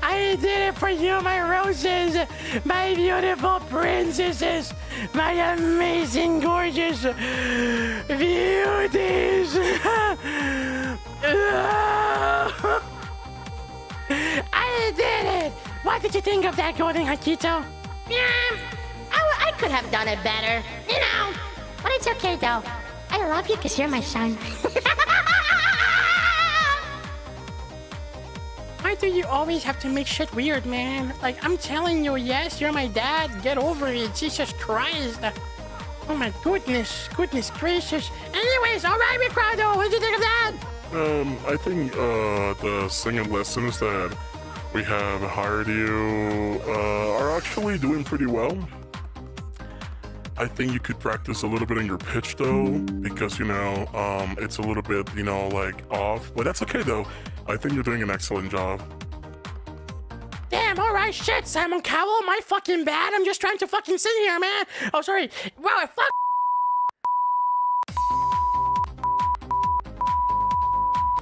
I did it for you, my roses, my beautiful princesses, my amazing, gorgeous beauties. I did it! What did you think of that, Golden Hakito? Yeah, I could have done it better, you know. But it's okay, though. I love you because you're my son. Why do you always have to make shit weird, man? Like, I'm telling you, yes, you're my dad. Get over it. Jesus Christ. Oh my goodness. Goodness gracious. Anyways, alright, Ricardo. What did you think of that? I think the singing lessons that we have hired you are actually doing pretty well. I think you could practice a little bit in your pitch though, because it's a little bit, like off. But that's okay though. I think you're doing an excellent job. Damn, alright, shit, Simon Cowell, my fucking bad. I'm just trying to fucking sing here, man. Oh, sorry. Wow, fuck.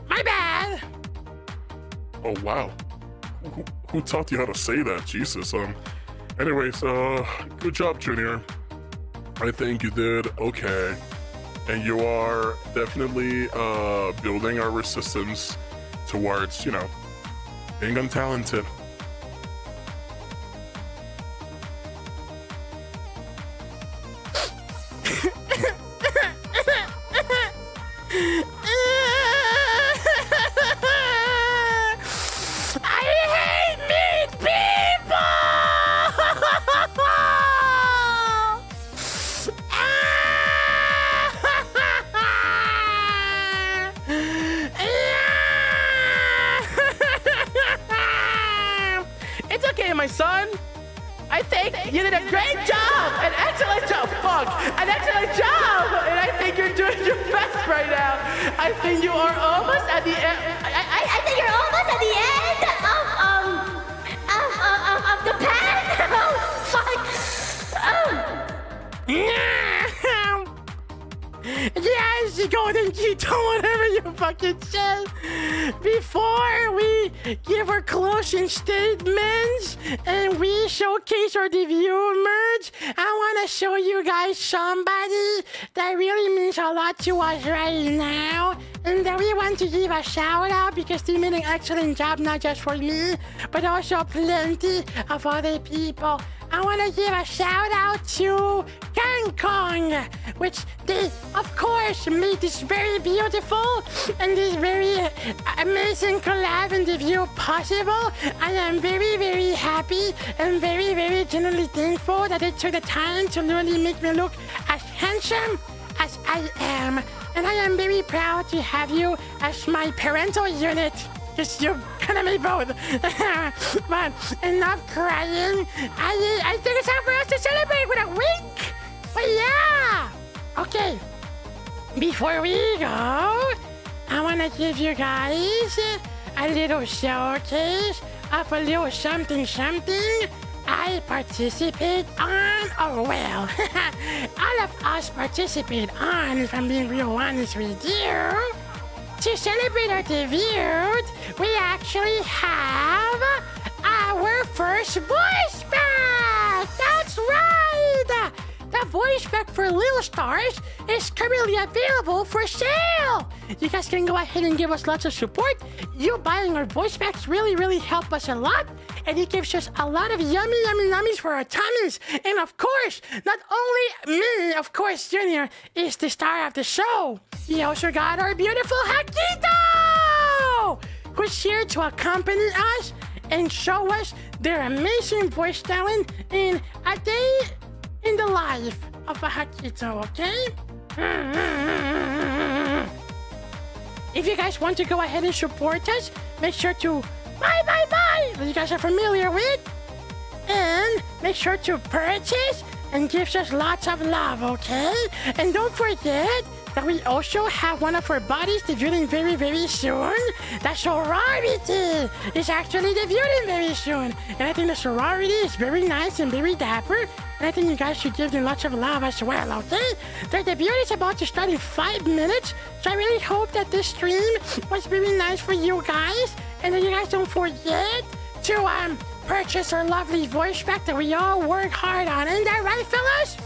My bad. Oh wow. Who taught you how to say that? Jesus. Anyways, good job, Junior. I think you did okay. And you are definitely building our systems towards, being untalented. My son, I think you did a great job, an excellent job, an excellent job, and I think you're doing your best right now. I think you are almost at the end. I think you're almost at the end of the path. Oh, fuck. Yes, Golden Keto, whatever you fucking said. Before we give our closing statements and we showcase our debut merge, I want to show you guys somebody that really means a lot to us right now. And that we want to give a shout out because they made an excellent job, not just for me, but also plenty of other people. I want to give a shout out to Kong, which they, of course, made this very beautiful and this very amazing collab and review possible. I am very, very happy and very, very genuinely thankful that they took the time to really make me look as handsome as I am. And I am very proud to have you as my parental unit. Because you're gonna be both. But enough crying. I think it's time for us to celebrate with a wink. But yeah. Okay. Before we go, I want to give you guys a little showcase of a little something I participate on. Oh, well. All of us participate on, if I'm being real honest with you. To celebrate our debut, we actually have our first voice pack! That's right! The voice pack for Little Stars is currently available for sale! You guys can go ahead and give us lots of support. You buying our voice packs really help us a lot. And it gives us a lot of yummies for our tummies. And of course, not only me, of course, Junior is the star of the show. We also got our beautiful Hakito, who's here to accompany us and show us their amazing voice talent in a day in the life of a Hakito, okay? If you guys want to go ahead and support us, make sure to buy that you guys are familiar with, and make sure to purchase and gives us lots of love, okay? And don't forget that we also have one of our buddies debuting very, very soon. The sorority is actually debuting very soon. And I think the sorority is very nice and very dapper. And I think you guys should give them lots of love as well, okay? Their debut is about to start in 5 minutes. So I really hope that this stream was very nice for you guys. And that you guys don't forget to purchase our lovely voice pack that we all work hard on. Isn't that right, fellas?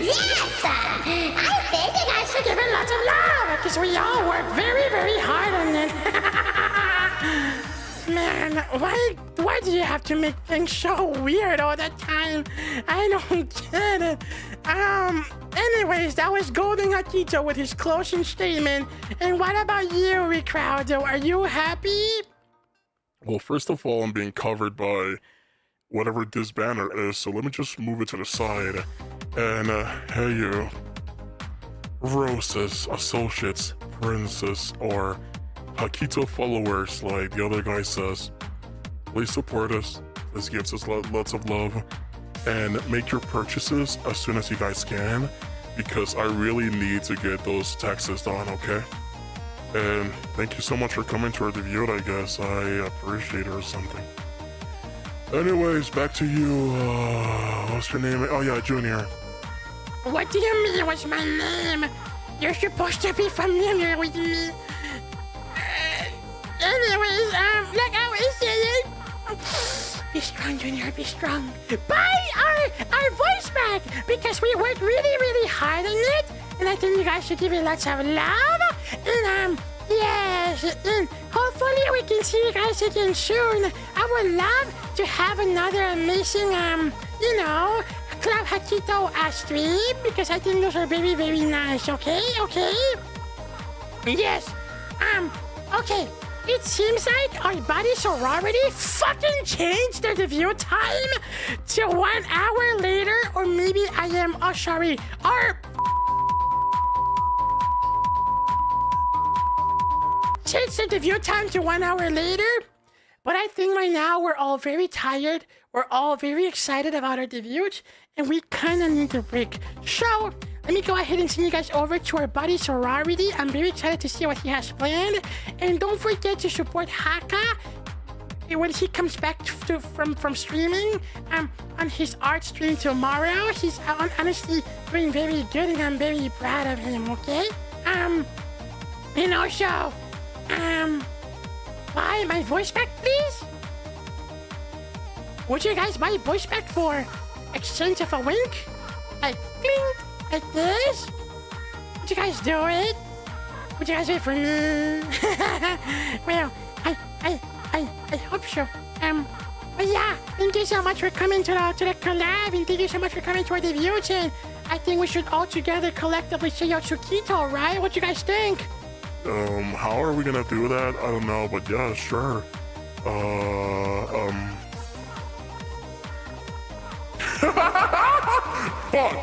Yes! I think you guys should Give it lots of love, because we all work very, very hard on it. Man, why do you have to make things so weird all the time? I don't get it. Anyways, that was Golden Hakito with his closing statement. And what about you, Ricardo? Are you happy? Well, first of all, I'm being covered by whatever this banner is, so let me just move it to the side. And, hey you, Roses, Associates, Princess, or Hakito followers, like the other guy says, please support us. This gives us lots of love. And make your purchases as soon as you guys can, because I really need to get those taxes done, okay? And thank you so much for coming to our debut, I guess. I appreciate it or something. Anyways, back to you. What's your name? Oh yeah, Junior. What do you mean, what's my name? You're supposed to be familiar with me. Anyways, like I was saying, be strong, Junior, be strong. Buy our voice back, because we worked really, really hard on it, and I think you guys should give it lots of love. And yes, and hopefully we can see you guys again soon. I would love to have another amazing, Club Hakito stream, because I think those are very, very nice, okay? Yes, okay. It seems like our buddy sorority fucking changed their debut time to 1 hour later, or maybe our changed their debut time to 1 hour later. But I think right now we're all very tired. We're all very excited about our debut, and we kind of need a break. So let me go ahead and send you guys over to our buddy sorority. I'm very excited to see what he has planned. And don't forget to support Hakka when he comes back from streaming on his art stream tomorrow. He's honestly doing very good, and I'm very proud of him, okay? And also, buy my voice pack, please? Would you guys buy voice pack for exchange of a wink? Like, clink, like this? Would you guys do it? Would you guys wait for me? Well, I hope so. But yeah, thank you so much for coming to the collab, and thank you so much for coming to our debut, and I think we should all together collectively say Hakito, right? What you guys think? How are we gonna do that? I don't know, but yeah, sure. Fuck!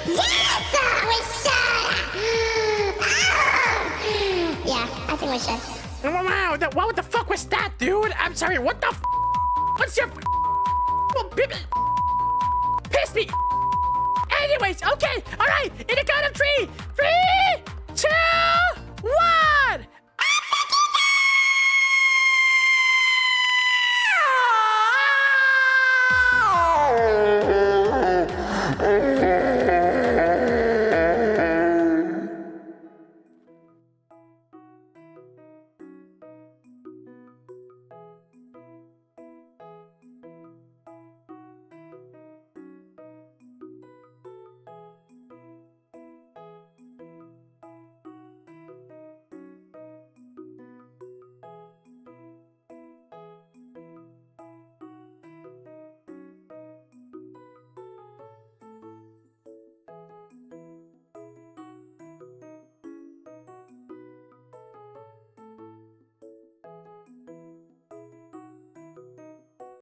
Yes, we should! Yeah, I think we should. Wow, what the fuck was that, dude? I'm sorry, what the f? What's your piss me? Anyways, okay, alright, in the count of 3, 2, 1!